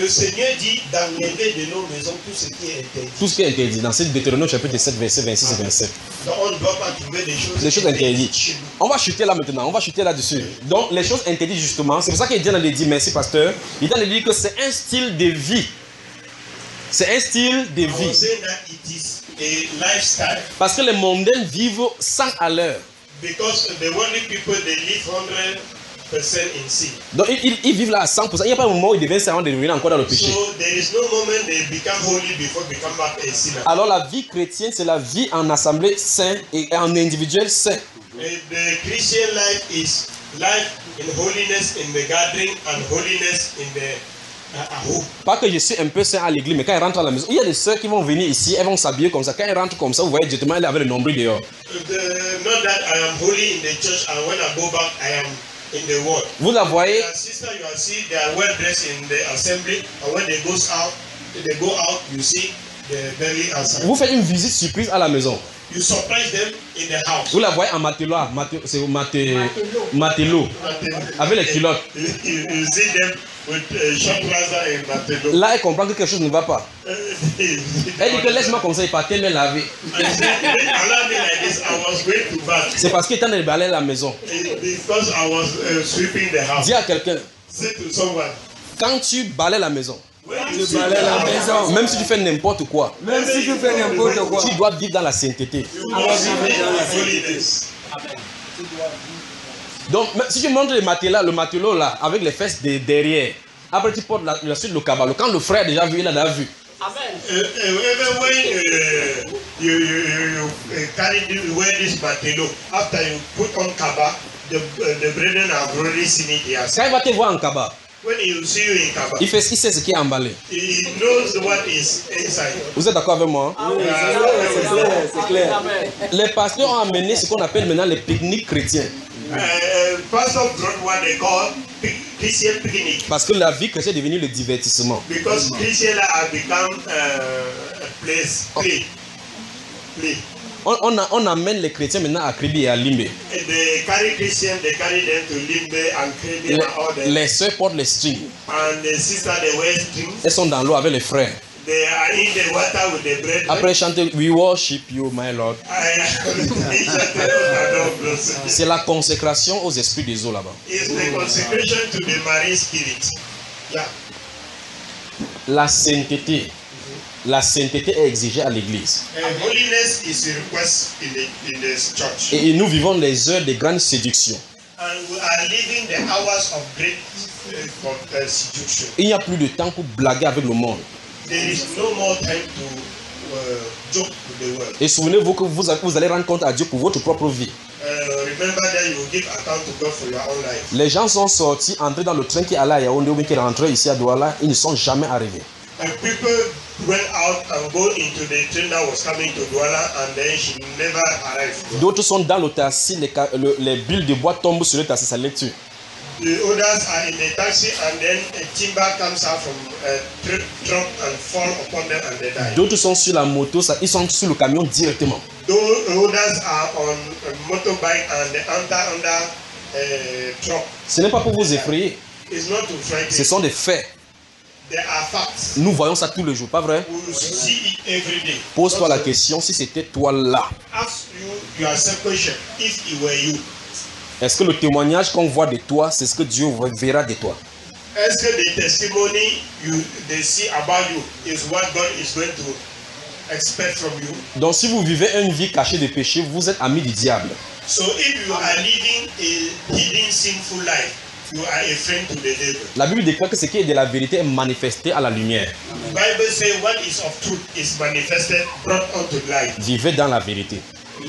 le Seigneur dit d'enlever de nos maisons tout ce qui est interdit. Tout ce qui est interdit dans Deutéronome chapitre 7, versets 26 et 27. Donc on ne doit pas trouver des choses interdites. chez nous. On va chuter là maintenant, on va chuter là-dessus. Donc les choses interdites justement, c'est pour ça qu'il vient de dire, merci pasteur, il vient de dire que c'est un style de vie. C'est un style de I was vie. saying that it is a lifestyle Parce que les mondains vivent 100 à l'heure. because the worldly people they live 100% in sin. Donc ils vivent là à 100%. Il n'y a pas un moment où ils deviennent servants de revenir encore dans le péché. So there is no moment they become holy before become back a sinner. Alors la vie chrétienne, c'est la vie en assemblée saint et en individuel saint. The Christian life is life in holiness in the gathering and holiness in the home. Pas que je suis un peu saint à l'église, mais quand ils rentrent à la maison, il y a des sœurs qui vont venir ici, elles vont s'habiller comme ça. Quand elles rentrent comme ça, vous voyez directement, elles avaient le nombril dehors. Not that I am holy in the church and when I go back I am in the world. Vous la voyez, Your sister, you are see they are well dressed in the assembly and when they go out, you see the belly outside. vous faites une visite surprise à la maison. You surprise them in the house. Vous la voyez en matelot, c'est matelot, avec les culottes. You see them with short trouser and matelot. Là, elle comprend que quelque chose ne va pas. Elle dit que laisse-moi comme ça, il partait me laver. I said, allow me like this. I was going to bath C'est parce qu'il est en train de balayer la maison. because I was sweeping the house. Dis à quelqu'un, Say to someone, quand tu balayes la maison, when Tu you see balaies la maison. même si tu fais n'importe quoi, Même si tu fais n'importe quoi, tu dois vivre dans la sainteté. you must live in holiness. Donc, si tu montres le matelot là, avec les fesses derrière, après tu portes la suite le cabalo. Quand le frère a déjà vu, il a déjà vu. Even when you wear this matelot, after you put on kaba, the brethren have already seen it here. Quand il va te voir en cabas, When he see you in kaba, il sait ce qui est emballé. he knows what is inside. Vous êtes d'accord avec moi? c'est clair. Les pasteurs ont amené ce qu'on appelle maintenant les pique-niques chrétiens. Pastor brought what they call Christian picnic Parce que la vie chrétienne est devenue le divertissement. because Christian have become place play. On amène les chrétiens maintenant à Kribi et à Limbe. They carry Christian, they carry them to Limbe and Kribi and all that. Les sœurs portent les strings. And the sister they wear strings. Elles sont dans l'eau avec les frères. They are in the water with the brethren. Après chanter We worship you, my Lord. C'est la consécration aux esprits des eaux là-bas. It's the consecration to the marine spirit. Yeah. La sainteté est exigée à l'église. Holiness is a request in the church. Et nous vivons les heures de grande séduction. And we are living the hours of great seduction. Il n'y a plus de temps pour blaguer avec le monde. There is no more time to joke with the world. Et souvenez-vous que vous allez rendre compte à Dieu pour votre propre vie. Remember that you will give account to God for your own life. Les gens sont sortis, entrés dans le train qui allait à Yaoundé ou bien qui rentraient ici à Douala, ils ne sont jamais arrivés. And people went out and go into the train that was coming to Douala and then she never arrived. D'autres sont dans le taxi, les billes de bois tombent sur le taxi, ça les tue. The others are in the taxi and then a timber comes out from a truck and fall upon them and they die. D'autres sont sur la moto, ils sont sur le camion directement. Those others are on a motorbike and they enter under a truck. Ce n'est pas pour vous effrayer, It's not to frighten. ce sont des faits. There are facts. Nous voyons ça tous les jours, pas vrai? We see it every day. Pose-toi la question, si c'était toi là, Ask yourself question. If it were you, est-ce que le témoignage qu'on voit de toi, c'est ce que Dieu verra de toi? est-ce que the testimony they see about you is what God is going to expect from you? Donc si vous vivez une vie cachée de péché, vous êtes ami du diable. So if you are living a hidden sinful life, you are a friend to the devil. La Bible déclare que ce qui est de la vérité est manifesté à la lumière. The Bible says what is of truth is manifested, brought unto light. Vivez dans la vérité.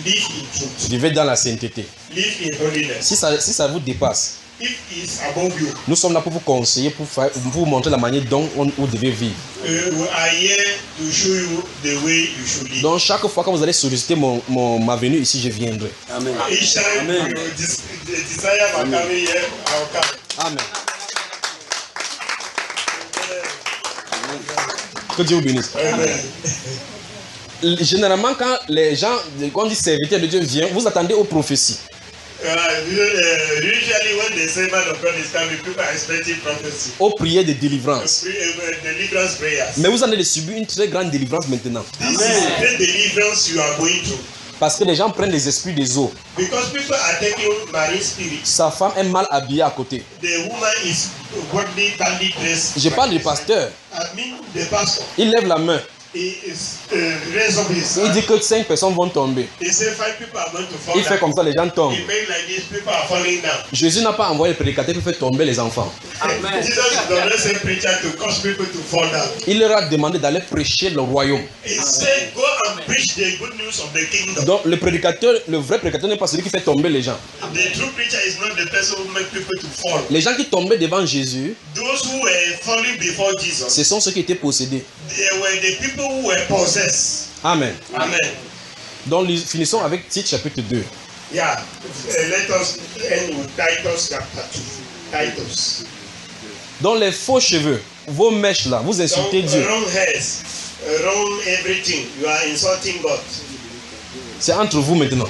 Live in truth. Vivez dans la sainteté. Live in holiness. Si ça vous dépasse, If it's above you, nous sommes là pour vous conseiller, pour vous montrer la manière dont vous devez vivre. we are here to show you the way you should live. Donc chaque fois que vous allez solliciter ma venue ici, je viendrai. Amen. Each time Amen. you desire my coming here, I will come. Amen. Que Dieu vous bénisse. Amen. Généralement, quand les gens, quand on dit serviteur de Dieu vient, vous attendez aux prophéties. Usually when the servant of God is coming, people are expecting prophecy. Aux prières de délivrance. Deliverance prayers. Mais vous en allez subir une très grande délivrance maintenant. This is the great deliverance you are going through. Parce que les gens prennent les esprits des eaux. Because people are taking marine spirits. Sa femme est mal habillée à côté. The woman is worldly, badly dressed. Je parle du pasteur. I mean the pastor. Il lève la main. He is raise up his Il hand. dit que 5 personnes vont tomber. He said 5 people are going to fall Il fait down. comme ça, les gens tombent. He made like this, people are falling down. Jésus n'a pas envoyé le prédicateur pour faire tomber les enfants. Jesus does not say preacher to cause people to fall down. Il leur a demandé d'aller prêcher le royaume. He said go and preach the good news of the kingdom. Donc le prédicateur, le vrai prédicateur n'est pas celui qui fait tomber les gens. The true preacher is not the person who makes people to fall. Les gens qui tombaient devant Jésus, Those who were falling before Jesus, ce sont ceux qui étaient possédés. they were the people who were possessed. Amen. Amen. Donc finissons avec Tite chapitre 2. Yeah. Let us end with Titus chapter 2. Titus. Dans les faux cheveux, vos mèches là, vous insultez Dieu. Wrong hairs, wrong everything. You are insulting God. C'est entre vous maintenant.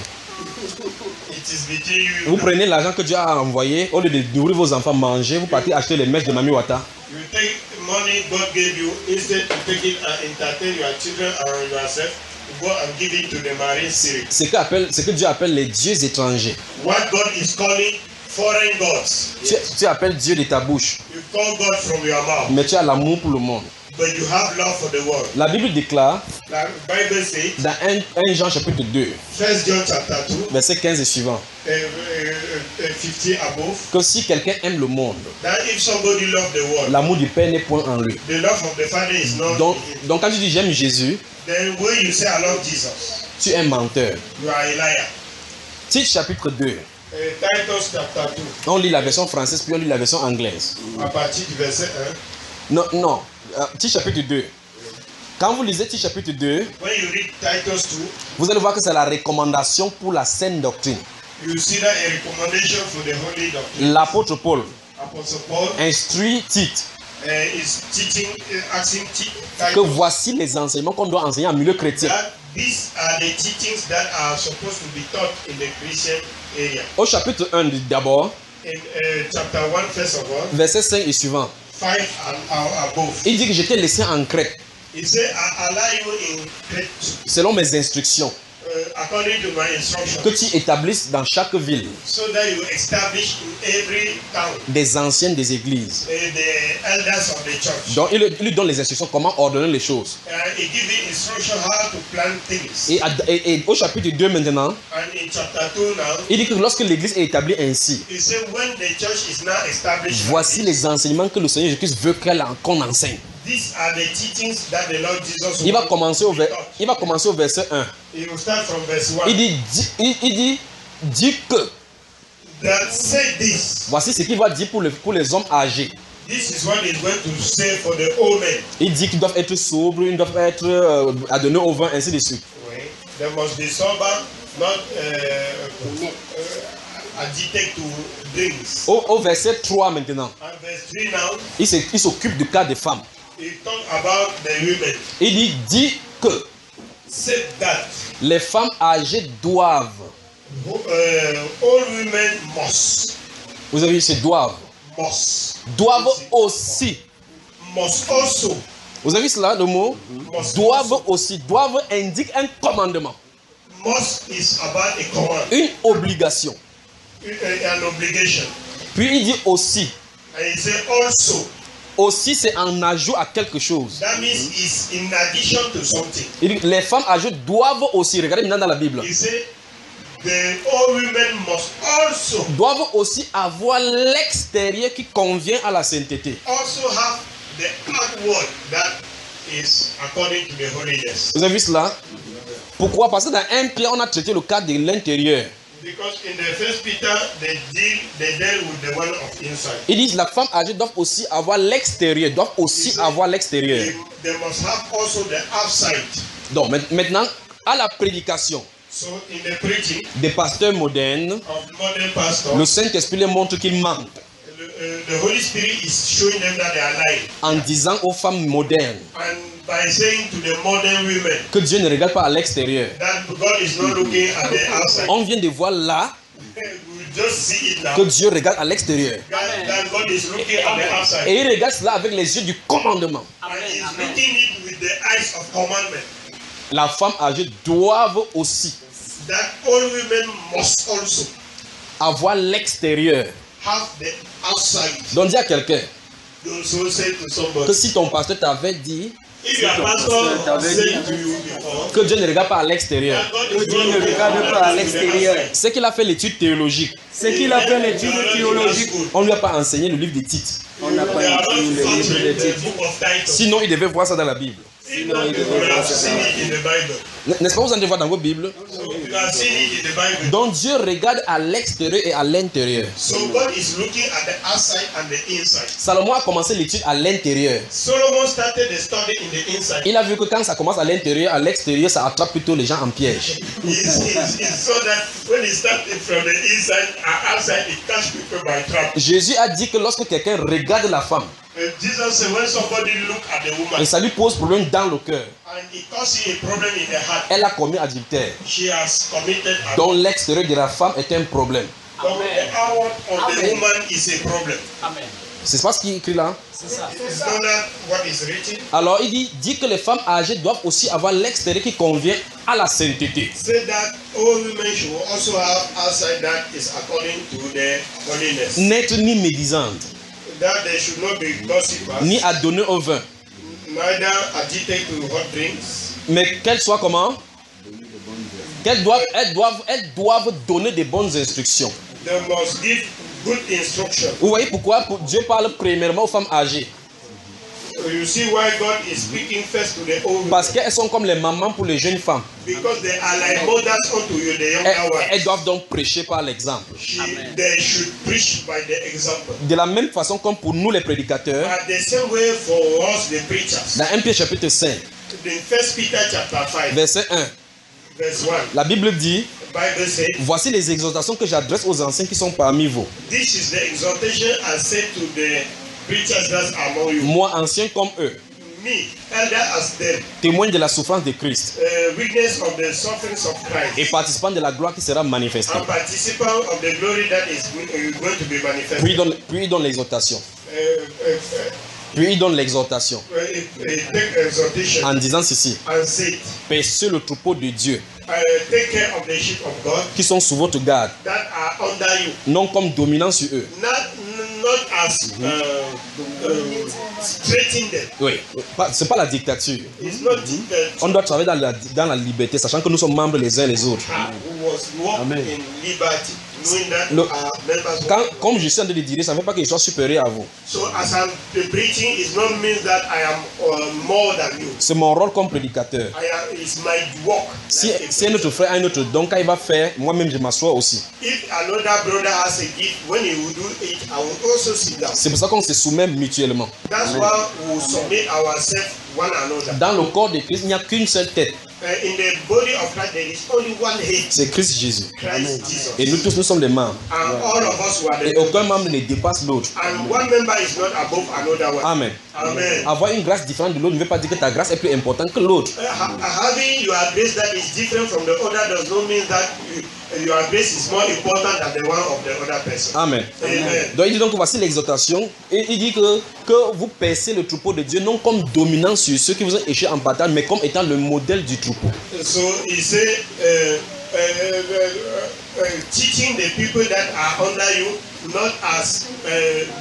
It is between you. Vous prenez l'argent que Dieu a envoyé, au lieu de nourrir vos enfants, manger, vous partez acheter les mèches de Mami Wata. You take money God gave you, instead to take it and entertain your children and yourself, you go and give it to the marine spirit. Ce que Dieu appelle les dieux étrangers. What God is calling foreign gods. Tu appelles Dieu de ta bouche, You call God from your mouth, mais tu as l'amour pour le monde. but you have love for the world. La Bible déclare The Bible says, dans 1 Jean chapitre 2, 1 John chapter 2, verset 15 et suivant, 50 above, que si quelqu'un aime le monde, that if somebody loves the world, l'amour du Père n'est point en lui. the love of the Father is not Donc, in him. donc quand tu dis j'aime Jésus, Then when you say I love Jesus, tu es un menteur. you are a liar. Tite chapitre 2, Titus chapter 2, on lit la version française puis on lit la version anglaise. à partir du verset 1. Non, Tite chapitre 2. Quand vous lisez Tite chapitre 2, When you read Titus 2, vous allez voir que c'est la recommandation pour la saine doctrine. you see that a recommendation for the holy doctrine. L'apôtre Paul Apostle Paul instruit Tite is teaching, asking que Titus voici les enseignements qu'on doit enseigner en milieu chrétien. that these are the teachings that are supposed to be taught in the Christian area. Au chapitre 1 d'abord, In chapter 1, first of all, verset 5 et suivant, 5 and above, il dit que je t'ai laissé en Crète he said, I allow you in Crete selon mes instructions. according to my instruction. Que tu établisses dans chaque ville So that you establish in every town des anciennes des églises. the elders of the church. Donc il lui donne les instructions comment ordonner les choses. He gives the instruction how to plan things. Et au chapitre 2 maintenant, And in chapter 2 now, il dit que lorsque l'église est établie ainsi, he said when the church is now established, voici les enseignements que le Seigneur Jésus veut qu'on enseigne. these are the teachings that the Lord Jesus Il va wants commencer to be taught. il va commencer au verset 1. He will start from verse 1. Il dit dis que. That say this. Voici ce qu'il va dire pour les hommes âgés. This is what he's going to say for the old men. Il dit qu'ils doivent être sobres, ils doivent être adonnés au vin, ainsi de suite. Oui. They must be sober, not addicted to drinks. Au verset 3 maintenant, And verse 3 now, il s'occupe du cas des femmes. he talk about the women. Il dit que Said that les femmes âgées doivent. all women must. Vous avez vu, c'est doivent. Doivent aussi. Must also. Vous avez vu cela, le mot? Doivent aussi. Doivent indique un commandement. Must is about a command. Une obligation. An obligation. Puis il dit aussi. And he said also. Aussi, c'est en ajout à quelque chose. That means it's in addition to something. Il dit, les femmes âgées doivent aussi. Regardez maintenant dans la Bible. He said the all women must also. Doivent aussi avoir l'extérieur qui convient à la sainteté. Also have the outward that is according to the holiness. Vous avez vu cela? Pourquoi? Parce que dans 1 Pierre, on a traité le cas de l'intérieur. Because in the first Peter, they deal with the one of inside. Ils disent la femme âgée doit aussi avoir l'extérieur, doivent aussi avoir l'extérieur. They must have also the outside. Donc maintenant, à la prédication So in the preaching des pasteurs modernes, of modern pastors, le Saint-Esprit leur montre qu'ils mentent the Holy Spirit is showing them that they are lying. en disant aux femmes modernes And by saying to the modern women que Dieu ne regarde pas à l'extérieur. that God is not looking at the outside. On vient de voir là We just see it now. que Dieu regarde à l'extérieur. That God is looking at the outside. Et il regarde cela avec les yeux du commandement. And he's looking it with the eyes of commandment. La femme âgée doivent aussi That all women must also avoir l'extérieur. have the outside. Donc dis à quelqu'un So say to que somebody, si ton pasteur t'avait dit if your pastor said to you before que Dieu ne regarde pas à l'extérieur, that God is Dieu not ne looking regarde pas à l'extérieur. c'est qu'il a fait l'étude théologique. C'est qu'il a fait l'étude théologique. On ne lui a pas enseigné le livre des titres. On n'a pas They are écrit not le livre found des in the titres. book of Titus. Sinon, il devait voir ça dans la Bible. If not, you will have seen it in the Bible. N'est-ce pas, vous en devez voir dans vos Bibles? So you have seen it in the Bible. Donc Dieu regarde à l'extérieur et à l'intérieur. So God is looking at the outside and the inside. Salomon a commencé l'étude à l'intérieur. Solomon started the study in the inside. Il a vu que quand ça commence à l'intérieur, à l'extérieur, ça attrape plutôt les gens en piège. He saw that when he started from the inside and outside, it catch people by trap. Jésus a dit que lorsque quelqu'un regarde la femme Jesus said when somebody look at the woman et ça lui pose problème dans le cœur, and it causes a problem in the heart, elle a commis adultère. she has committed adultery. Donc l'extérieur de la femme est un problème. So the outward of the woman is a problem. C'est pas ce qu'il écrit là. Is not that what is written? Alors il dit que les femmes âgées doivent aussi avoir l'extérieur qui convient à la sainteté. Say that all women should also have outside that is according to the holiness. N'être ni médisante, That they should not be gossipers, ni adonnée au vin, neither addicted to hot drinks, mais qu'elles soient comment? Elles doivent donner des bonnes instructions. they must give good instruction. Vous voyez pourquoi Dieu parle premièrement aux femmes âgées? You see why God is speaking first to the old women. Parce qu'elles sont comme les mamans pour les jeunes femmes. Because they are like mothers unto you, the younger ones. Elles doivent donc prêcher par l'exemple. They should preach by the example. De la même façon comme pour nous les prédicateurs, But the same way for us, the preachers. dans 1 Pierre chapitre 5, In 1 Peter chapter 5, verset 1, verse 1, la Bible dit: Bible says, voici les exhortations que j'adresse aux anciens qui sont parmi vous. this is the exhortation I said to the preachers that are among you. Moi, ancien comme eux, Me, elder as them, témoin de la souffrance de Christ witness of the sufferings of et Christ, participant de la gloire qui sera manifestée. and participant of the glory that is going to be manifested. Puis dans l'exhortation. Puis il donne l'exhortation Take exhortation en disant ceci. and say, Paissez le troupeau de Dieu take care of the sheep of God qui sont sous votre garde, that are under you, non comme dominant sur eux. not as straightening them. Oui, c'est pas la dictature. It's not the On doit travailler dans la liberté, sachant que nous sommes membres les uns les autres. who was walk Amen. in liberty, knowing that Le- our members. Comme je suis en train de dire, ça ne veut pas que je sois supérieur à vous. So as I'm preaching, it not means that I am more than you. C'est mon rôle comme prédicateur. It's my work. Si un autre frère a un autre don, quand il va faire, moi-même je m'assois aussi. If another brother has a gift, when he will do it, I will also sit down. C'est pour ça qu'on se soumet mutuellement. That's why we submit ourselves one another. Dans le corps de Christ, il n'y a qu'une seule tête. In the body of Christ, there is only one head, C'est Christ Jésus. Christ Jesus. Et nous tous, nous sommes des membres. And all of us were Et the aucun membre ne dépasse l'autre. and one member is not above another one. Amen. Amen. Avoir une grâce différente de l'autre ne veut pas dire que ta grâce est plus importante que l'autre. Having your grace that is different from the other does not mean that your grace is more important than the one of the other person. Amen. Amen. Donc il dit donc voici l'exhortation. Et il dit que vous paissez le troupeau de Dieu non comme dominant sur ceux qui vous ont échoué en bataille, mais comme étant le modèle du troupeau. So he said, teaching the people that are under you not as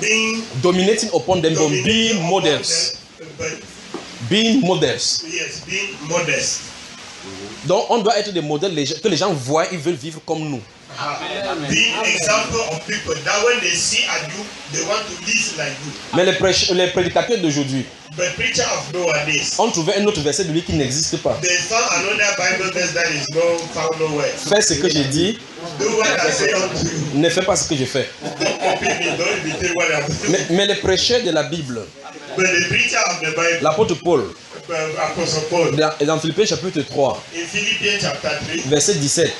being Dominating upon them, but dominating being upon models. them, but Being models. yes, being modest. Donc on doit être des modèles que les gens voient, ils veulent vivre comme nous. Being example of people that when they see at you, they want to live like you. Mais les prédicateurs d'aujourd'hui But preacher of nowadays, ont trouvé un autre verset de lui qui n'existe pas. they found another Bible verse that is not found nowhere. Fais ce que j'ai dit, Do what I say unto you. ne fais pas ce que je fais. Don't copy me, don't imitate what I'm doing. Mais les prêcheurs de la Bible, But the preacher of the Bible, l'apôtre Paul, Apostle Paul, dans Philippiens chapitre 3, in Philippians chapter 3, verset 17,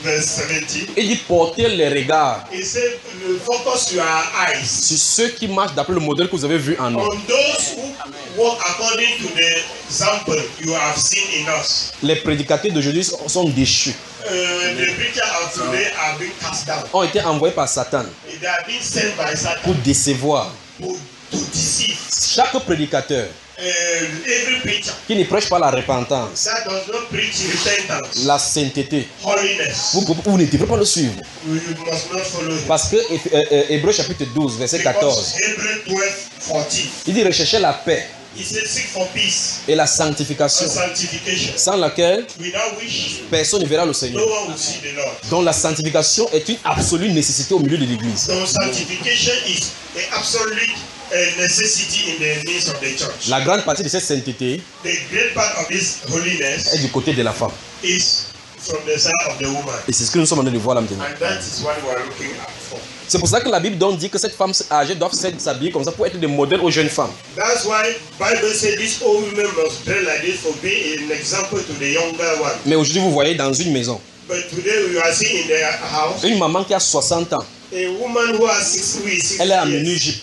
verse 17, il dit portez les regards he said, focus your eyes sur ceux qui marchent d'après le modèle que vous avez vu en nous. on those who walk according to the example you have seen in us. Les prédicateurs d'aujourd'hui sont déchus, The preacher of today are being cast down. ont été envoyés par Satan They are being sent by Satan pour décevoir. to deceive. Chaque prédicateur Every preacher qui ne prêche pas la repentance, that does not preach repentance, la sainteté, holiness, vous ne devrez pas le suivre. you must not follow him. Parce que Hébreux chapitre 12, verset 14, Because Hebrews 12, 14, il dit recherchez la paix he said, seek for peace et la and sanctification, sanctification, sans laquelle without which personne ne verra le no Seigneur. one will see the Lord. Donc la sanctification est une absolue nécessité au milieu de l'Église. So sanctification is the absolute necessity in the midst of the church. La grande partie de cette sainteté The great part of this holiness est du côté de la femme. is from the side of the woman, Et c'est ce que nous sommes en train de voir là maintenant. and that is what we are looking at for. C'est pour ça que la Bible donc dit que cette femme âgée doit s'habiller comme ça pour être des modèles aux jeunes femmes. That's why Bible says this old woman must dress like this for being an example to the younger one. Mais aujourd'hui, vous voyez dans une maison, But today we are seeing in their house une maman qui a 60 ans, a woman who has 60 elle est en years. mini-jupe.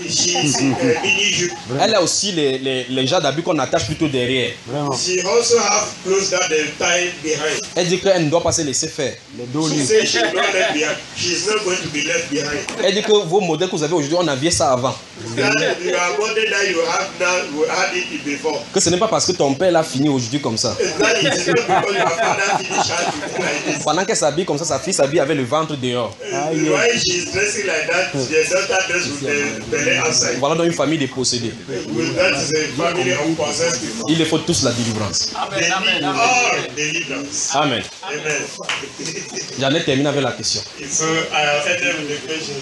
She is mini-jupe. Elle a aussi les genres d'habits qu'on attache plutôt derrière. She also have clothes that they tie behind. Elle dit qu'elle ne doit pas se laisser faire. She says she is not left behind. She is not going to be left behind. Elle dit que vos modèles que vous avez aujourd'hui, on a vu ça avant. That your body that you have now, we had it before. Que ce n'est pas parce que ton père l'a fini aujourd'hui comme ça. That is not because your father finished how to do like this. Pendant qu'elle s'habille comme ça, sa fille s'habille avec le ventre dehors. Why she is dressing like that, the daughter dressed with the belly outside. Voilà donc une famille de possédés. That is a family of possessed people. Il les faut tous la délivrance. They need all deliverance. Amen. Amen. J'en ai terminé avec la question. So I have ended with the question.